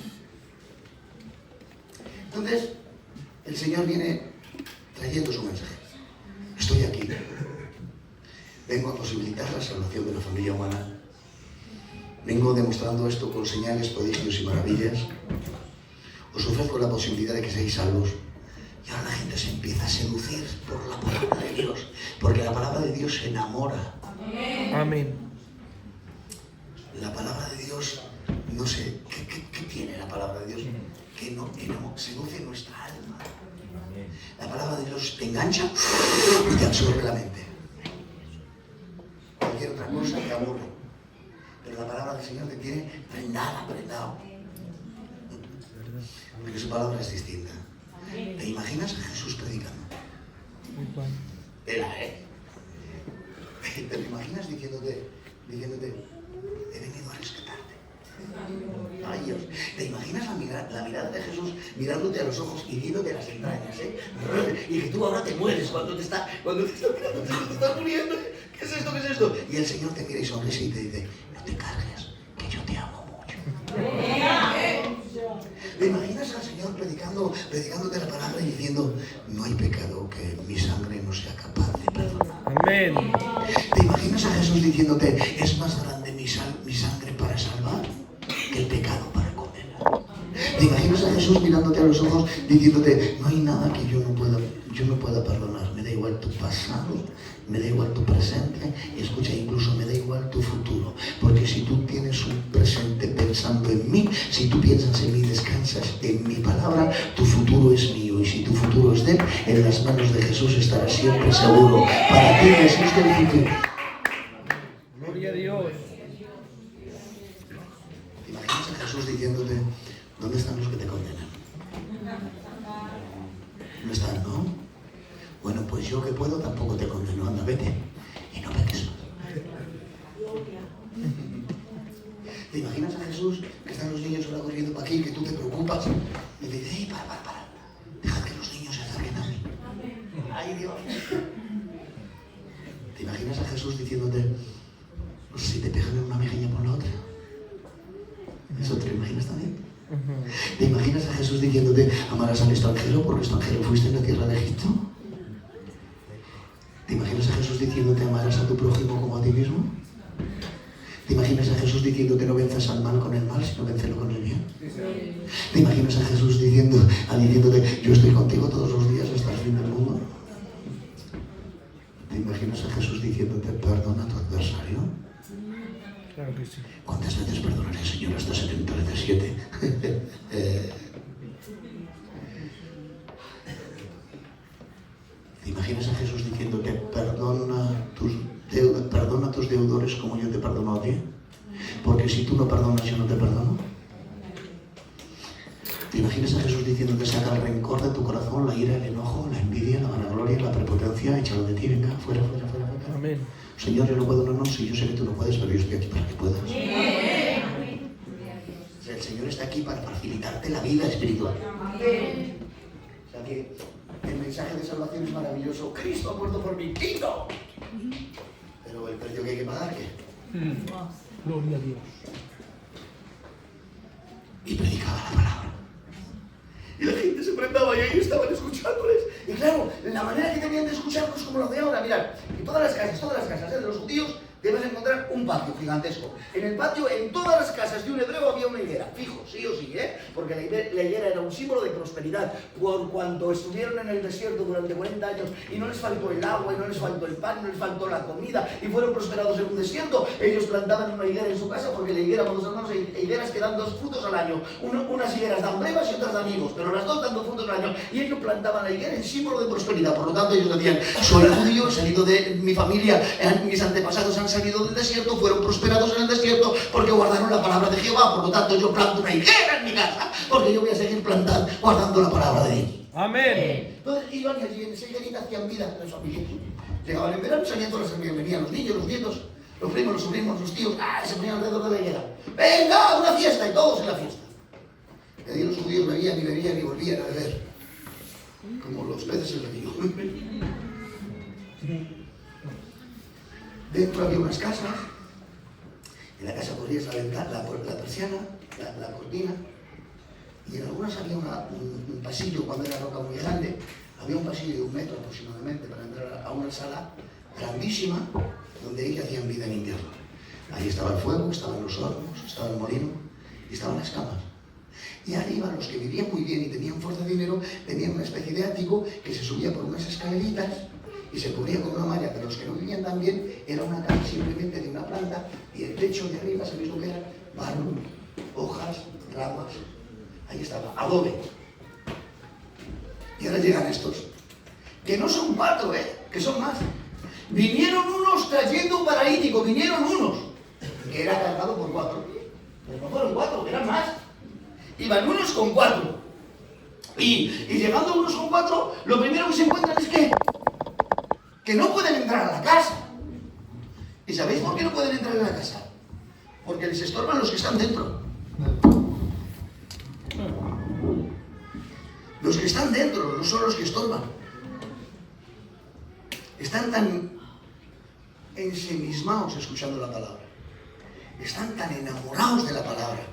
Entonces, el Señor viene trayendo su mensaje. Estoy aquí. Vengo a posibilitar la salvación de la familia humana. Vengo demostrando esto con señales, prodigios y maravillas. Os ofrezco la posibilidad de que seáis salvos. Y ahora la gente se empieza a seducir por la palabra de Dios. Porque la palabra de Dios se enamora. Amén. La palabra de Dios, no sé, ¿qué tiene la palabra de Dios? Que no seduce nuestra alma. La palabra de Dios te engancha y te absorbe la mente. Cualquier otra cosa te aburre. Pero la palabra del Señor te tiene apretado. Porque su palabra es distinta. ¿Te imaginas a Jesús predicando? ¿Te lo imaginas diciéndote, he venido a rescatarte? Ay Dios, ¿te imaginas la mirada de Jesús mirándote a los ojos y viéndote las entrañas, y que tú ahora te mueres cuando te está mirando, te estás muriendo? ¿Qué es esto? ¿Qué es esto? Y el Señor te mira y sonríe y te dice, no te cargues, que yo te amo mucho. ¿Te imaginas al Señor predicándote la palabra y diciendo, no hay pecado que mi sangre no sea capaz de perdonar? Amén. ¿Te imaginas a Jesús diciéndote, es más grande mi sangre para salvar que el pecado para condenar? ¿Te imaginas a Jesús mirándote a los ojos diciéndote, no hay nada que yo no pueda perdonar? Me da igual tu pasado, me da igual tu presente, y escucha, incluso me da igual tu futuro, porque si tú tienes un presente pensando en mí, si tú piensas en mí, descansas en mi palabra, tu futuro es mío, y si tu futuro es de él, en las manos de Jesús estarás siempre seguro. Para ti no existe el futuro. Gloria a Dios. ¿Te imaginas a Jesús diciéndote, ¿dónde están los que te condenan? No están, ¿no? Bueno, pues yo que puedo tampoco te condeno, anda, vete y no peques más. ¿Te imaginas a Jesús que están los niños ahora corriendo para aquí, que tú te preocupas y le dices, para, dejad que los niños se acerquen a mí? ¡Ay, Dios! ¿Te imaginas a Jesús diciéndote, pues si te pegan en una mejilla por la otra? ¿Eso te lo imaginas también? ¿Te imaginas a Jesús diciéndote, amarás al extranjero porque extranjero fuiste en la tierra de Egipto? ¿Te imaginas a Jesús diciéndote, amarás a tu prójimo como a ti mismo? ¿Te imaginas a Jesús diciéndote, no venzas al mal con el mal, sino véncelo con el bien? ¿Te imaginas a Jesús diciéndote, yo estoy contigo todos los días hasta el fin del mundo? ¿Te imaginas a Jesús diciéndote, perdona a tu adversario? Claro que sí. ¿Cuántas veces perdonaré, Señor? Hasta 70 veces 7. ¿Te imaginas a Jesús diciéndote, perdona a tus deudores como yo te perdono a ti? Porque si tú no perdonas, yo no te perdono. ¿Te imaginas a Jesús diciéndote, saca el rencor de tu corazón, la ira, el enojo, la envidia, la vanagloria, la prepotencia, échalo de ti, venga, fuera. Amén. Señor, yo no puedo, no, sí, yo sé que tú no puedes, pero yo estoy aquí para que puedas. Señor está aquí para facilitarte la vida espiritual. Amén. O sea que el mensaje de salvación es maravilloso. Cristo ha muerto por mi quito. Pero el precio que hay que pagar, ¿qué? Gloria a Dios. Y predicaba la palabra. Y la gente se prendaba y ahí estaban escuchándoles. Y claro, la manera que tenían de escucharlos como lo de ahora, mirad, en todas las casas de los judíos, debes encontrar un patio gigantesco. En el patio, en todas las casas de un hebreo había una higuera, fijo, sí o sí, porque la higuera era un símbolo de prosperidad. Por cuanto estuvieron en el desierto durante 40 años y no les faltó el agua, y no les faltó el pan, no les faltó la comida, y fueron prosperados en un desierto, ellos plantaban una higuera en su casa, porque la higuera, cuando hermanos, hay higueras que dan 2 frutos al año. Unas higueras dan brevas y otras dan higos, pero las dos dan 2 frutos al año. Y ellos plantaban la higuera en símbolo de prosperidad. Por lo tanto, ellos decían: soy judío, he salido de mi familia, mis antepasados han salido del desierto, fueron prosperados en el desierto porque guardaron la palabra de Jehová. Por lo tanto, yo planto una higuera en mi casa porque yo voy a seguir plantando, guardando la palabra de Dios. Amén. Entonces iban y allí en esa higuerita hacían vida en las familias. Llegaban en verano, salían todas las familias, venían los niños, los nietos, los primos, los sobrinos, los tíos, se ponían alrededor de la higuera. ¡Venga, una fiesta! Y todos en la fiesta. Y allí los judíos bebían y volvían a beber, como los peces en el río. Dentro había unas casas. En la casa corrías la ventana, la persiana, la cortina. Y en algunas había un pasillo, cuando era roca muy grande, había un pasillo de 1 metro aproximadamente para entrar a una sala grandísima donde ahí hacían vida en invierno. Ahí estaba el fuego, estaban los hornos, estaba el molino y estaban las camas. Y arriba, los que vivían muy bien y tenían fuerte dinero, tenían una especie de ático que se subía por unas escaleritas y se cubría con una malla, pero los que no vivían tan bien, era una casa simplemente de una planta, y el techo de arriba, ¿sabéis lo que era? Barro, hojas, ramas. Ahí estaba, adobe. Y ahora llegan estos, que no son 4, que son más. Vinieron unos trayendo un paralítico, vinieron unos, que era cargado por 4. Pero no fueron 4, eran más. Iban unos con 4. Y llegando unos con 4, lo primero que se encuentran es que no pueden entrar a la casa. ¿Y sabéis por qué no pueden entrar a la casa? Porque les estorban los que están dentro. Los que están dentro no son los que estorban. Están tan ensimismados escuchando la palabra. Están tan enamorados de la palabra.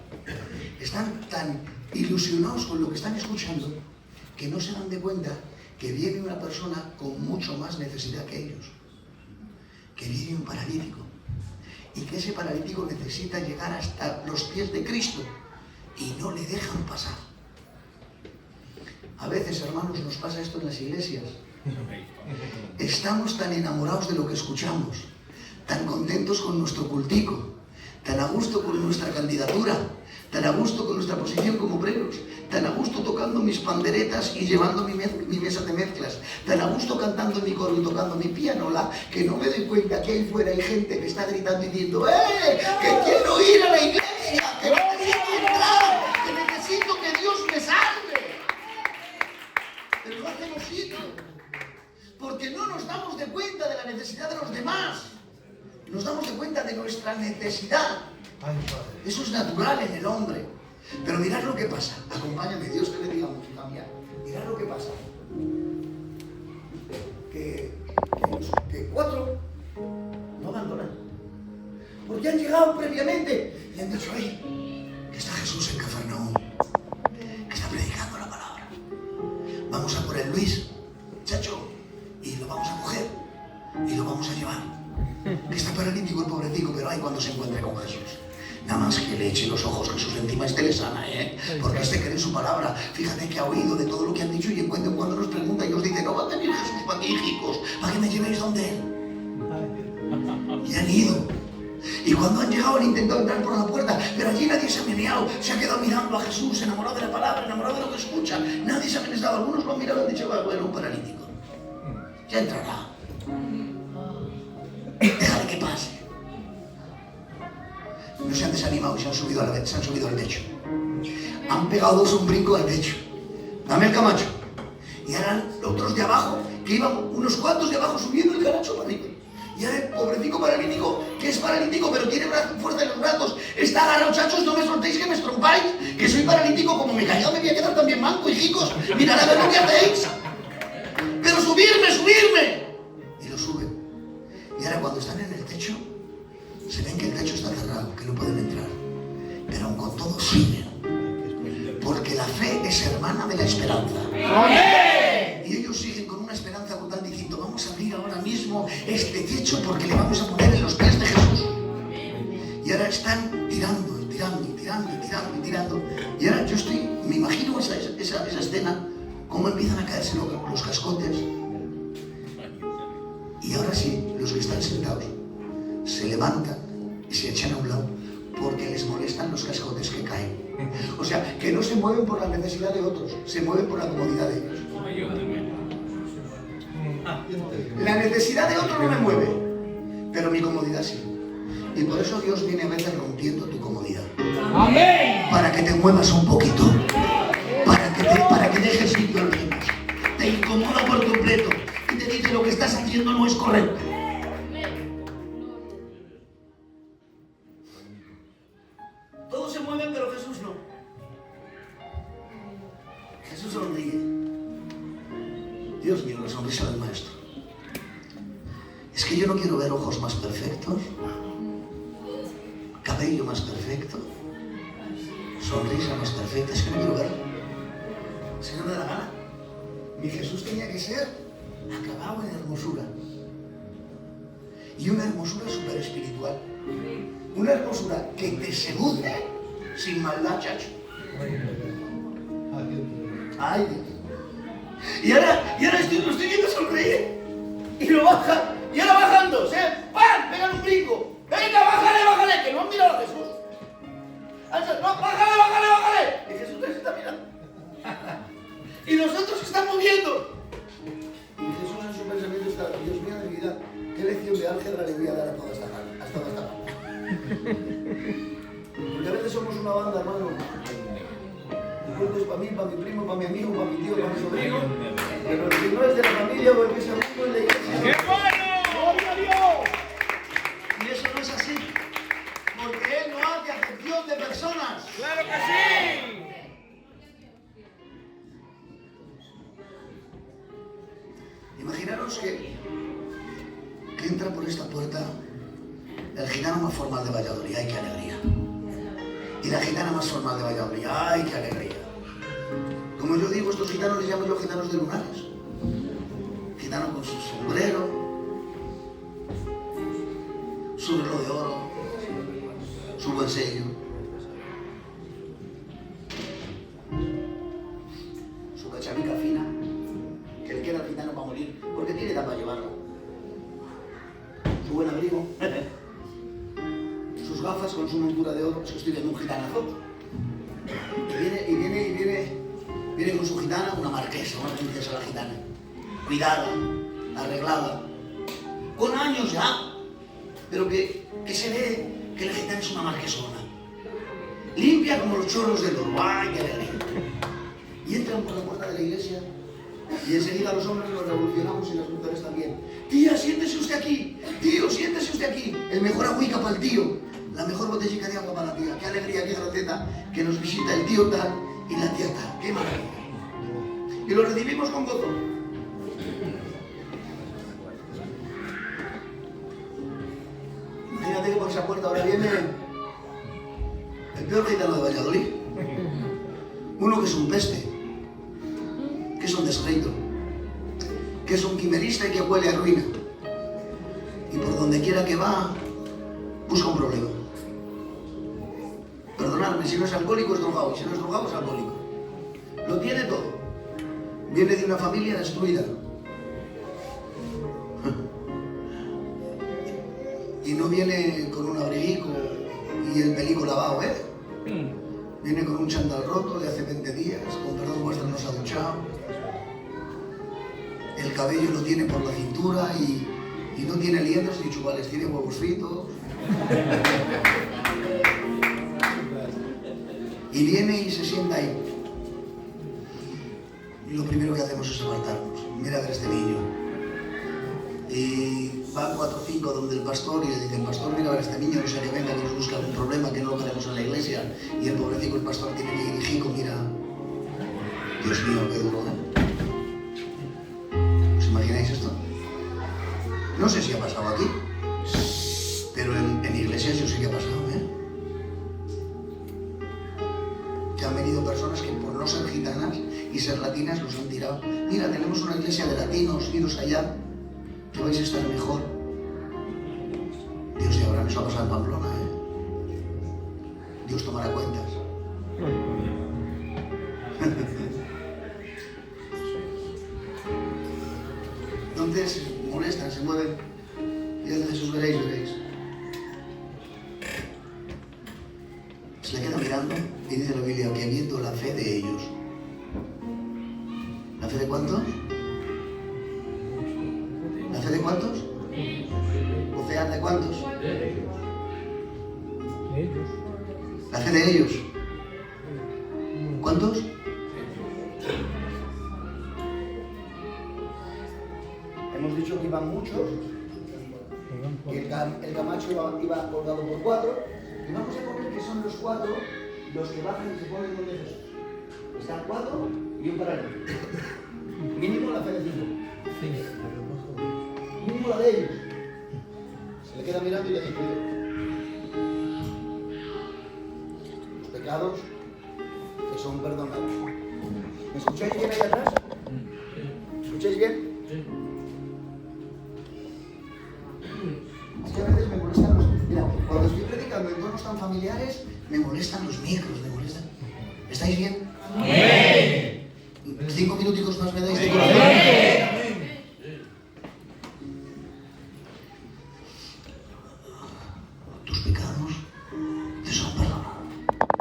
Están tan ilusionados con lo que están escuchando que no se dan de cuenta que viene una persona con mucho más necesidad que ellos. Que viene un paralítico. Y que ese paralítico necesita llegar hasta los pies de Cristo. Y no le dejan pasar. A veces, hermanos, nos pasa esto en las iglesias. Estamos tan enamorados de lo que escuchamos, tan contentos con nuestro cultico, tan a gusto con nuestra candidatura, tan a gusto con nuestra posición como obreros, tan a gusto tocando mis panderetas y llevando mi mesa de mezclas, tan a gusto cantando mi coro y tocando mi pianola, que no me doy cuenta que ahí fuera hay gente que está gritando y diciendo: ¡que quiero ir a la iglesia! ¡Que necesito entrar! ¡Que necesito que Dios me salve! Pero no hacemos sitio, porque no nos damos de cuenta de la necesidad de los demás. Nos damos de cuenta de nuestra necesidad. Eso es natural en el hombre. Pero mirad lo que pasa. Acompáñame, Dios te bendiga mucho, familia. Mirad lo que pasa. Que 4 no abandonan. Porque han llegado previamente y han dicho: ¡ay! Que está Jesús en Cafarnaúm, que está predicando la palabra. Vamos a por el Luis, chacho, y lo vamos a coger y lo vamos a llevar. Que está paralítico el pobrecito, pero ay, cuando se encuentre con Jesús. Nada más que le eche los ojos, Jesús encima le sana, porque cree en su palabra. Fíjate que ha oído de todo lo que han dicho, y en cuando nos pregunta y nos dice: no va a venir Jesús para aquí, hijos, para que me llevéis donde él. Y han ido. Y cuando han llegado han intentado entrar por la puerta, pero allí nadie se ha meneado, se ha quedado mirando a Jesús, enamorado de la palabra, enamorado de lo que escucha. Nadie se ha menestado. Algunos lo han mirado y han dicho: bueno, un paralítico, ya entrará. Déjale que pase. No se han desanimado y se han subido al techo. Han pegado 2 un brinco al techo. Dame el camacho. Y ahora los otros de abajo, que iban unos cuantos de abajo subiendo el camacho para arriba. Y ahora el pobrecito paralítico que es paralítico, pero tiene fuerza en los brazos. Está agarrado, chachos, no me soltéis que me estrompáis, que soy paralítico, como me caiga me voy a quedar también manco, hijicos. Mirad a ver lo que hacéis. Pero subirme, subirme. Y lo suben. Y ahora cuando están en el techo, se ven que el techo está cerrado, que no pueden entrar. Pero aun con todo siguen. Porque la fe es hermana de la esperanza. ¡Amén! Y ellos siguen con una esperanza brutal diciendo, vamos a abrir ahora mismo este techo porque le vamos a poner en los pies de Jesús. Y ahora están tirando, y tirando, y tirando, y tirando, y tirando. Y ahora yo me imagino esa escena, cómo empiezan a caerse los cascotes. Y ahora sí, los que están sentados se levantan y se echan a un lado porque les molestan los cascotes que caen. O sea, que no se mueven por la necesidad de otros, se mueven por la comodidad de ellos. La necesidad de otro no me mueve, pero mi comodidad sí. Y por eso Dios viene a veces rompiendo tu comodidad. Amén. Para que te muevas un poquito. Para que dejes limpio los demás. Te incomoda por completo y te dice lo que estás haciendo no es correcto. Todos se mueven, pero Jesús no. Jesús sonríe. Dios mío, la sonrisa del Maestro. Es que yo no quiero ver ojos más perfectos, cabello más perfecto, sonrisa más perfecta. Es que no quiero verlo. Es que no me da la gana. Mi Jesús tenía que ser acabado en hermosura. Y una hermosura súper espiritual. Una hermosura que te seduce sin maldad, chacho. Ay, Dios. Y ahora lo estoy viendo sonreír. Y lo baja. Y ahora bajando, ¡pam! Pegan un brinco. Venga, bájale, que no han mirado a Jesús. No, bájale. Y Jesús les está mirando. Y nosotros se están moviendo. Y Jesús en su pensamiento está, Dios mío de mi vida, ¿qué lección de álgebra le voy a dar a toda esta banda? Porque a veces somos una banda, hermano. El cuerpo es para mí, para mi primo, para mi amigo, para mi tío, para mi sobrino. Pero el que no es de la familia o el que es amigo en la iglesia. ¡Qué bueno! ¡Gloria a Dios! Y eso no es así. Porque Él no hace acepción de personas. ¡Claro que sí! Imaginaros que entra por esta puerta el gitano más formal de Valladolid. ¡Ay, qué alegría! Y la gitana más formal de Valladolid. ¡Ay, qué alegría! Como yo digo, estos gitanos les llamo yo gitanos de lunares. Gitano con su sombrero, su reloj de oro, su buen sello, su cachavica fina, que le queda al gitano para morir, porque tiene edad para llevarla. Su buen abrigo, sus gafas con su montura de oro. Es que estoy viendo un gitanazo. Y viene con su gitana, una marquesa, una princesa la gitana. Cuidada, arreglada, con años ya, pero que se ve que la gitana es una marquesona. Limpia como los chorros del oro. ¡Ay, qué alegría! Y entran por la puerta de la iglesia y enseguida los hombres nos revolucionamos y las mujeres también. Tía, siéntese usted aquí. Tío, siéntese usted aquí. El mejor agüica para el tío. La mejor botellica de agua para la tía. Qué alegría, qué graceta que nos visita el tío tal y la tía tal. ¡Qué maravilla! Y lo recibimos con gozo. Imagínate que por esa puerta ahora viene el peor gitano de Valladolid. Uno que es un peste, que es un descreído, que es un quimerista y que huele a ruina. Y por donde quiera que va, busca un problema. Perdonadme, si no es alcohólico es drogado, y si no es drogado es alcohólico. Lo tiene todo. Viene de una familia destruida. Y no viene con un abriguico y el pelico lavado, ¿eh? Viene con un chándal roto de hace 20 días, con perdón vuestro no se ha duchado. El cabello lo tiene por la cintura y no tiene liendres ni chuvales, tiene huevos fritos. Y viene y se sienta ahí. Y lo primero que hacemos es apartarnos. Mira a ver este niño. Y van 4 o 5 donde el pastor y le dicen, pastor, mira, a ver, este niño no sé que venga, que nos busca algún problema, que no lo queremos en la iglesia. Y el pobrecito, el pastor tiene que dirigir, mira, Dios mío, qué duro, ¿eh? ¿Os imagináis esto? No sé si ha pasado aquí, pero en iglesias yo sé que ha pasado, ¿eh? Que han venido personas que por no ser gitanas y ser latinas los han tirado. Mira, tenemos una iglesia de latinos, iros allá, que vais a estar mejor. Dios sabrá, eso ha pasado en Pamplona, ¿eh? Dios tomará cuentas. Entonces, molestan, se mueven. Y de Jesús veréis. Se le queda mirando y dice la Biblia que viendo la fe de ellos. ¿La fe de cuántos? ¿La fe de cuántos? ¿O fe de cuántos? La fe de ellos. ¿Cuántos? Hemos dicho que iban muchos, que el Camacho iba colgado por 4, y vamos a poner que son los 4 los que bajan y se ponen donde Jesús. Están 4 y un paralelo. Mínimo la fe de 5. Mínimo la de ellos. Se le queda mirando y le dice, los pecados que son perdonados. ¿Me escucháis bien ahí atrás? ¿Me escucháis bien? Es que a veces me molestan los... Mira, cuando estoy predicando en tonos tan familiares, me molestan los micros, me molestan. ¿Estáis bien? ¡Amén! 5 minuticos más me dais de corazón. ¡Amén! Tus pecados te son perdonados.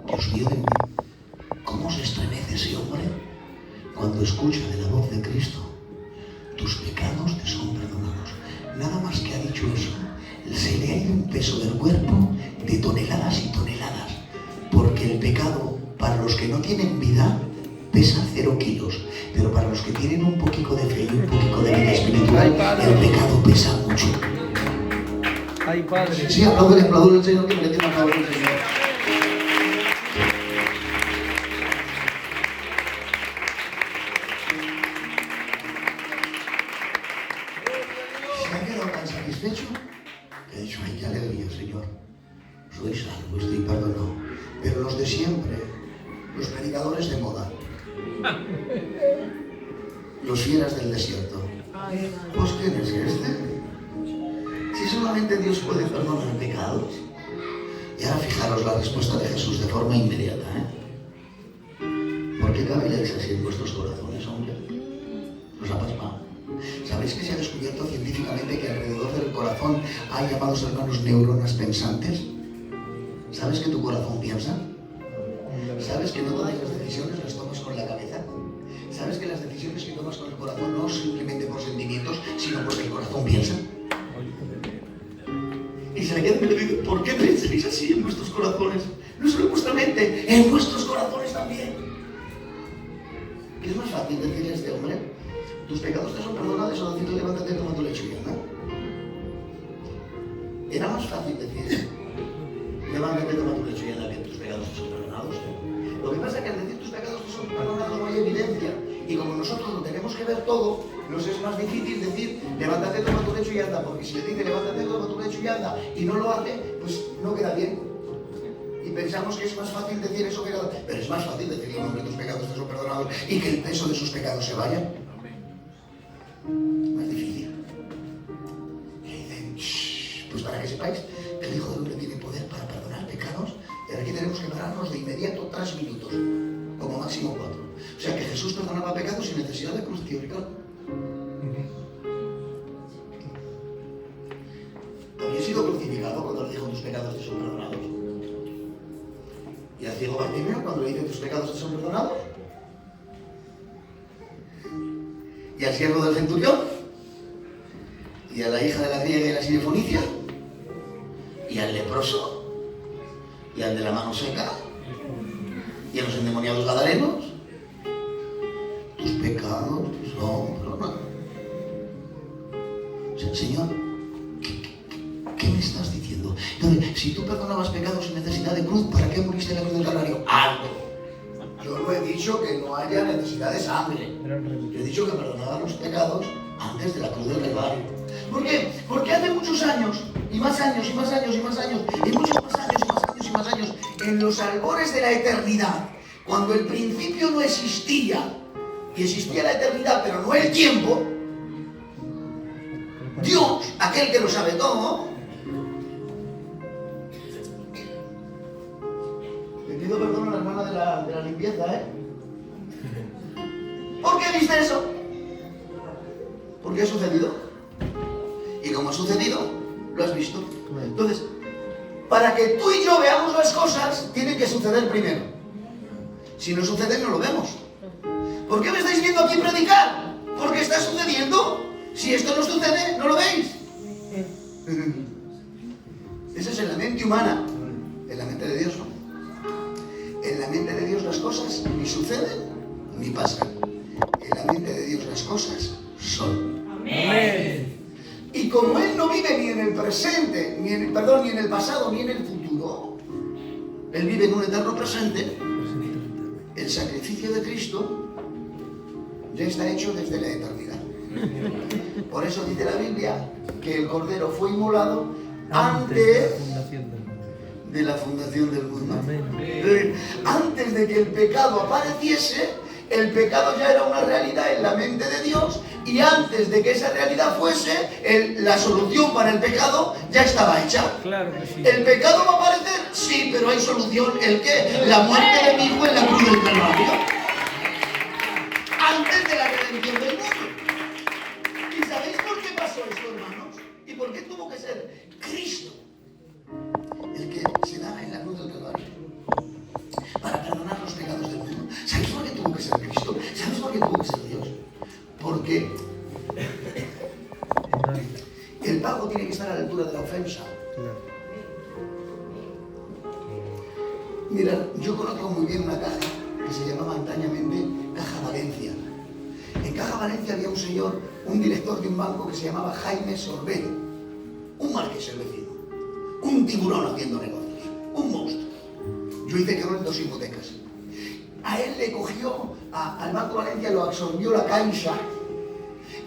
Dios mío de mí, ¿cómo se estremece ese hombre cuando escucha de la voz de Cristo? Tus pecados te son perdonados. Nada más que ha dicho eso, se le ha ido un peso del cuerpo de toneladas y toneladas, porque el pecado, para los que no tienen vida, pesa 0 kilos, pero para los que tienen un poquito de fe y un poquito de vida espiritual, el pecado pesa mucho. Ay, Padre. Sí, aplaudir al Señor, que merece un aplauso al Señor. Se ha quedado tan satisfecho que ha dicho, ay, qué alegría, Señor. Soy salvo, estoy perdonado. Pero los de siempre, los predicadores de moda, los fieras del desierto, pues ¿quién es este? Si solamente Dios puede perdonar pecados. Y ahora fijaros la respuesta de Jesús de forma inmediata, ¿Por qué caviláis así en vuestros corazones, hombre? Os ha pasado. ¿Sabéis que se ha descubierto científicamente que alrededor del corazón hay, llamados hermanos, neuronas pensantes? ¿Sabes que tu corazón piensa? ¿Sabes que no todas las decisiones las tomas con la cabeza? ¿Sabes que las decisiones que tomas con el corazón no simplemente por sentimientos, sino porque el corazón piensa? Y se le queda y le dice, ¿por qué pensáis así en vuestros corazones? No solo en vuestra mente, en vuestros corazones también. ¿Qué es más fácil decirle a este hombre? Tus pecados te son perdonados, o decirle, levántate, toma tu lecho y anda. Era más fácil decir, levántate, toma tu lecho y anda, que tus pecados te son perdonados. Lo que pasa es que al decir tus pecados te son perdonados no hay evidencia. Y como nosotros lo tenemos que ver todo, nos es más difícil decir, levántate, toma tu lecho y anda. Porque si le dice, levántate, toma tu lecho y anda, y no lo hace, pues no queda bien. Y pensamos que es más fácil decir eso que nada. Pero es más fácil decirle a un hombre, tus pecados te son perdonados, y que el peso de sus pecados se vaya. Más difícil. Y dicen, pues para que sepáis que el Hijo del Hombre tiene poder para perdonar pecados, y ahora aquí tenemos que pararnos de inmediato 3 minutos, como máximo 4. O sea que Jesús perdonaba pecados sin necesidad de cruz teórica. Había sido crucificado cuando le dijo, tus pecados te son perdonados. Y al ciego Bartimeo cuando le dice, tus pecados te son perdonados. Y al siervo del centurión, y a la hija de la griega y la sirofenicia, y al leproso, y al de la mano seca, y a los endemoniados gadarenos. Tus pecados son perdonados. Señor, haciendo. Entonces, si tú perdonabas pecados sin necesidad de cruz, ¿para qué moriste en la cruz del Calvario? ¡Alto! Yo no he dicho que no haya necesidad de sangre. Yo he dicho que perdonaba los pecados antes de la cruz del Calvario. ¿Por qué? Porque hace muchos años, y más años, y más años, y más años, y muchos más años, y más años, y más años, en los albores de la eternidad, cuando el principio no existía, y existía la eternidad, pero no el tiempo, Dios, aquel que lo sabe todo, le pido perdón a la hermana de la limpieza, ¿Por qué viste eso? Porque ha sucedido. Y como ha sucedido, lo has visto. Entonces, para que tú y yo veamos las cosas, tienen que suceder primero. Si no suceden, no lo vemos. ¿Por qué me estáis viendo aquí predicar? Porque está sucediendo. Si esto no sucede, ¿no lo veis? Esa es en la mente humana. En la mente de Dios no. En la mente de Dios las cosas ni suceden ni pasan. En la mente de Dios las cosas son. Amén. Y como Él no vive ni en el presente, ni en el pasado, ni en el futuro, Él vive en un eterno presente. El sacrificio de Cristo ya está hecho desde la eternidad. Por eso dice la Biblia que el Cordero fue inmolado antes de la fundación del mundo. Amén. Antes de que el pecado apareciese, el pecado ya era una realidad en la mente de Dios, y antes de que esa realidad fuese, la solución para el pecado ya estaba hecha. Claro que sí. ¿El pecado va a aparecer? Sí, pero hay solución. ¿El qué? La muerte de mi hijo en la cruz del Calvario. Antes de la redención del mundo. ¿Y sabéis por qué pasó esto, hermanos? ¿Y por qué tuvo que ser Cristo el que se daba en la cruz del Calvario para perdonar los pecados del mundo? ¿Sabéis por qué tuvo que ser Cristo? ¿Sabéis por qué tuvo que ser Dios? Porque el pago tiene que estar a la altura de la ofensa. Mira, yo conozco muy bien una caja que se llamaba antañamente Caja Valencia. En Caja Valencia había un señor, un director de un banco que se llamaba Jaime Sorbet, un marqués el vecino, un tiburón haciendo negocios, un monstruo. Yo hice que en 2 hipotecas. A él le cogió, al Banco Valencia lo absorbió la Caixa,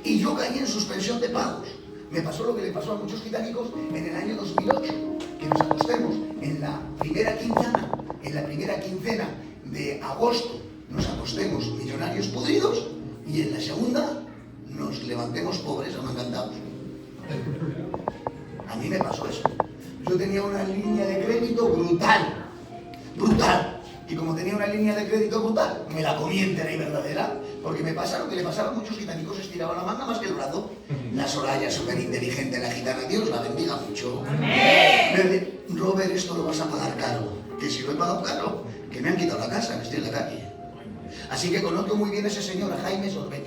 y yo caí en suspensión de pagos. Me pasó lo que le pasó a muchos gitanicos en el año 2008, que nos acostemos en la primera quincena de agosto, nos acostemos millonarios podridos, y en la segunda nos levantemos pobres amangantados. A mí me pasó eso. Yo tenía una línea de crédito brutal, y como tenía una línea de crédito brutal, me la comí entera y verdadera, porque me pasa lo que le pasaba a muchos gitanicos, estiraban la manga más que el brazo. La Soraya, súper inteligente, la gitana, Dios la bendiga mucho. Me dice, Robert, esto lo vas a pagar caro. Que si lo he pagado caro, que me han quitado la casa, que estoy en la calle. Así que conozco muy bien a ese señor, a Jaime Sorbet.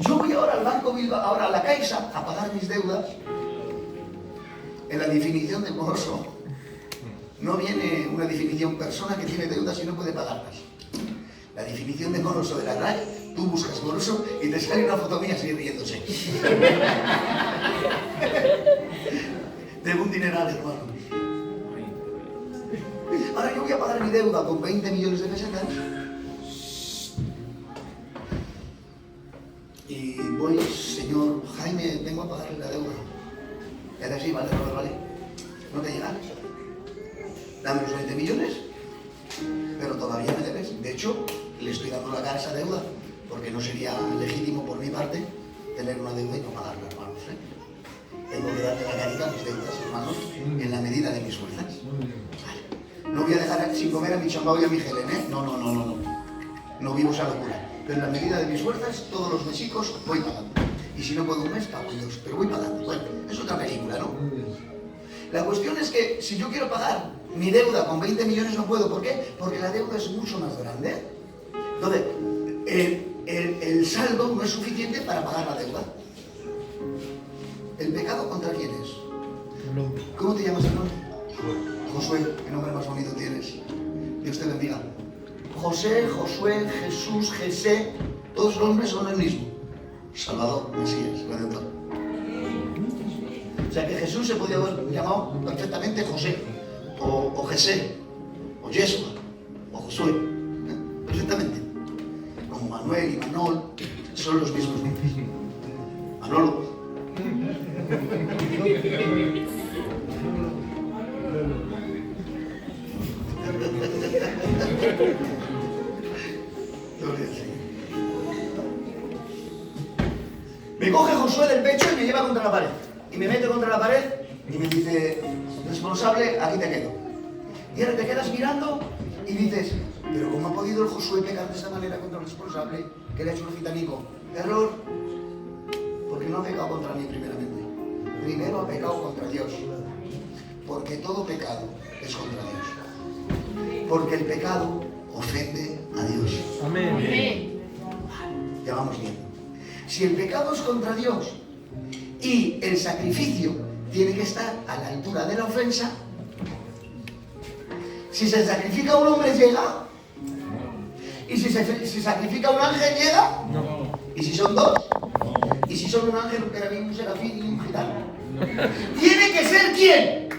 Yo voy ahora al Banco Bilbao, ahora a la Caixa, a pagar mis deudas. En la definición de moroso no viene una definición persona que tiene deudas y no puede pagarlas. La definición de moroso de la RAE, tú buscas moroso y te sale una foto mía así riéndose. Debo un dineral, hermano. Ahora yo voy a pagar mi deuda con 20 millones de pesetas. Y voy, señor Jaime, vengo a pagarle la deuda. Y ahora sí, vale, ¿no te llega? Dame los 20 millones, pero todavía me debes. De hecho, le estoy dando la cara a esa deuda, porque no sería legítimo por mi parte tener una deuda y no pagarla, hermanos. Tengo que darle la carita a mis deudas, hermanos, en la medida de mis fuerzas. Vale. No voy a dejar sin comer a mi chambao y a mi Helen, ¿eh? No. No vivo esa locura. Pero en la medida de mis fuerzas, todos los mesicos voy pagando. Y si no puedo un mes, pago dos, pero voy pagando. Bueno, es otra película, ¿no? La cuestión es que si yo quiero pagar mi deuda con 20 millones no puedo. ¿Por qué? Porque la deuda es mucho más grande. Entonces, el saldo no es suficiente para pagar la deuda. ¿El pecado contra quién es? ¿Cómo te llamas, hermano? Josué, qué nombre más bonito tienes. Dios te bendiga. José, Josué, Jesús, Jesé, todos los nombres son el mismo. Salvador, Mesías, Redentor. O sea que Jesús se podía haber llamado perfectamente José, o Jesé, o Yeshua, o Josué, perfectamente. Como Manuel y Manol, son los mismos nombres. Manolo. Me coge Josué del pecho y me lleva contra la pared. Y me mete contra la pared y me dice, responsable, aquí te quedo. Y ahora te quedas mirando y dices, pero ¿cómo ha podido el Josué pecar de esa manera contra el responsable que le ha hecho un gitanico? Error, porque no ha pecado contra mí primeramente. Primero ha pecado contra Dios. Porque todo pecado es contra Dios. Porque el pecado ofende a Dios. Amén. Ya vamos viendo. Si el pecado es contra Dios y el sacrificio tiene que estar a la altura de la ofensa, si se sacrifica un hombre llega, y si se sacrifica un ángel llega, No. y si son dos, y si son un ángel, un querubín, un serafín y un gitano, tiene que ser ¿quién?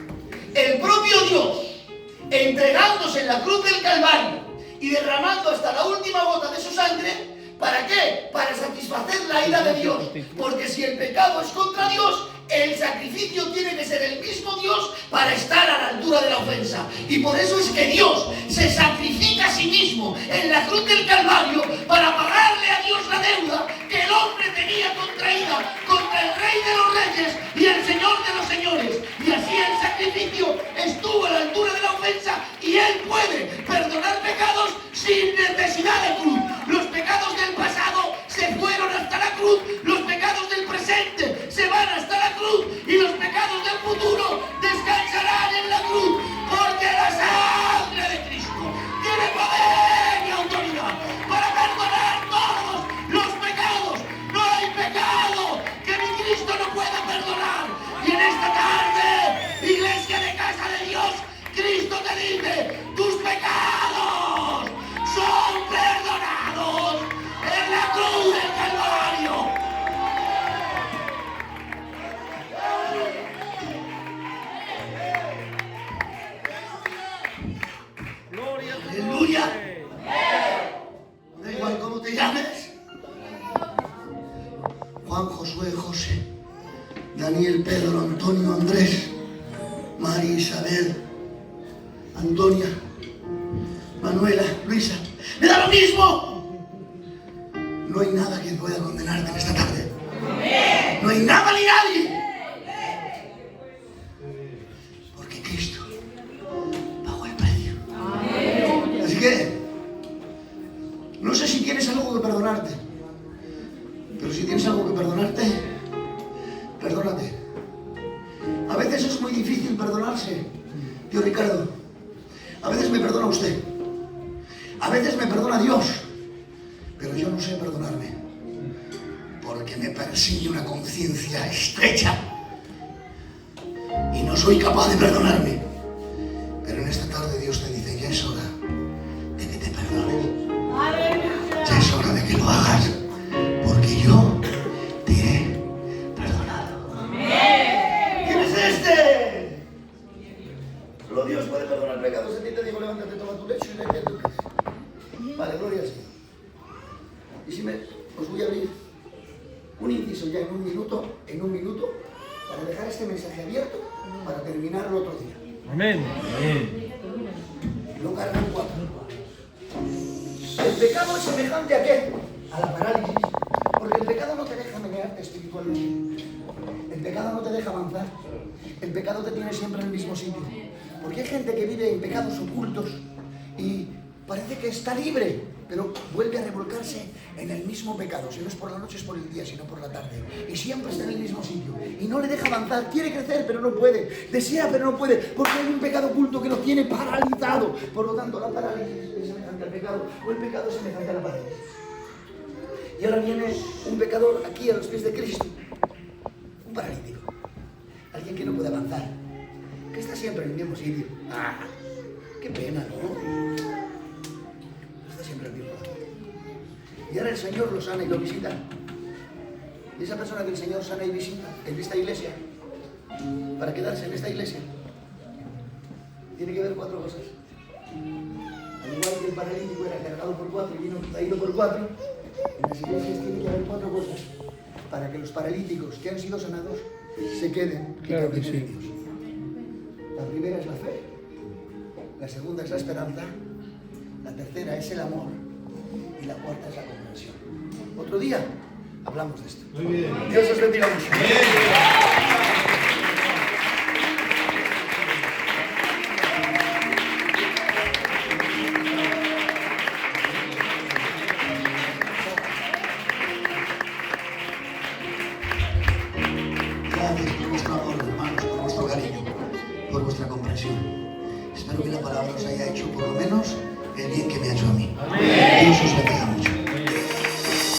El propio Dios, entregándose en la cruz del Calvario y derramando hasta la última gota de su sangre. ¿Para qué? Para satisfacer la ira de Dios. Porque si el pecado es contra Dios, el sacrificio tiene que ser el mismo Dios para estar a la altura de la ofensa. Y por eso es que Dios se sacrifica a sí mismo en la cruz del Calvario para pagarle a Dios la deuda que el hombre tenía contraída contra el Rey de los Reyes y el Señor de los Señores. Y así el sacrificio estuvo a la altura de la ofensa y Él puede perdonar pecados sin necesidad de cruz. Los pecados del pasado se fueron hasta la cruz, los pecados del presente se van hasta la cruz y los pecados del futuro descansarán en la cruz, porque la sangre de Cristo tiene poder y autoridad para perdonar todos los pecados. No hay pecado que mi Cristo no pueda perdonar. Y en esta tarde, iglesia de casa de Dios, Cristo te dice, tus pecados son perdonados en la cruz del Calvario. Gloria a tu Aleluya. nombre. Da igual cómo te llames. Juan, Josué, José, Daniel, Pedro, Antonio, Andrés, María, Isabel, Antonia, Manuela, Luisa. ¡Me da lo mismo! No hay nada que pueda condenarte en esta tarde. No hay nada ni nadie. Porque Cristo pagó el precio. Así que, no sé si tienes algo que perdonarte. Pero si tienes algo que perdonarte, perdónate. A veces es muy difícil perdonarse, tío Ricardo. A veces me perdona usted. A veces me perdona Dios. Pero yo no sé perdonarme. Porque me persigue una conciencia estrecha. Y no soy capaz de perdonarme. Pero en esta tarde Dios te dice, ya es hora de que te perdones. Ya es hora de que lo hagas. Porque yo te he perdonado. ¿Quién es este? Solo Dios puede perdonar pecados. En ti te digo, levántate, toma tu lecho y vete a tu casa. Vale, gloria al Señor. Y si os voy a abrir un inciso ya en un minuto, para dejar este mensaje abierto, para terminarlo otro día. Amén. Amén. Lo cargan 4. El pecado es semejante a qué? A la parálisis. Porque el pecado no te deja menearte espiritualmente. El pecado no te deja avanzar. El pecado te tiene siempre en el mismo sitio. Porque hay gente que vive en pecados ocultos y parece que está libre, pero vuelve a revolcarse en el mismo pecado. Si no es por la noche, es por el día, sino por la tarde. Y siempre está en el mismo sitio. Y no le deja avanzar. Quiere crecer, pero no puede. Desea, pero no puede. Porque hay un pecado oculto que lo tiene paralizado. Por lo tanto, la parálisis es semejante al pecado, o el pecado es semejante a la parálisis. Y ahora viene un pecador aquí a los pies de Cristo. Un paralítico. Alguien que no puede avanzar. Que está siempre en el mismo sitio. ¡Ah! ¡Qué pena, ¿no? Está siempre en el mismo lado. Y ahora el Señor lo sana y lo visita. Y esa persona que el Señor sana y visita en esta iglesia, para quedarse en esta iglesia, tiene que ver 4 cosas. Al igual que el paralítico era cargado por 4 y vino traído por 4, en las iglesias tiene que haber 4 cosas para que los paralíticos que han sido sanados se queden y Claro que confíen en sí. Dios. La primera es la fe, la segunda es la esperanza, la tercera es el amor y la cuarta es la comprensión. Otro día hablamos de esto. Muy bien. Dios os bendiga mucho. Gracias por vuestro amor, hermanos, por vuestro cariño, por vuestra comprensión. Espero que la palabra os haya hecho por lo menos el bien que me ha hecho a mí. Dios os bendiga mucho.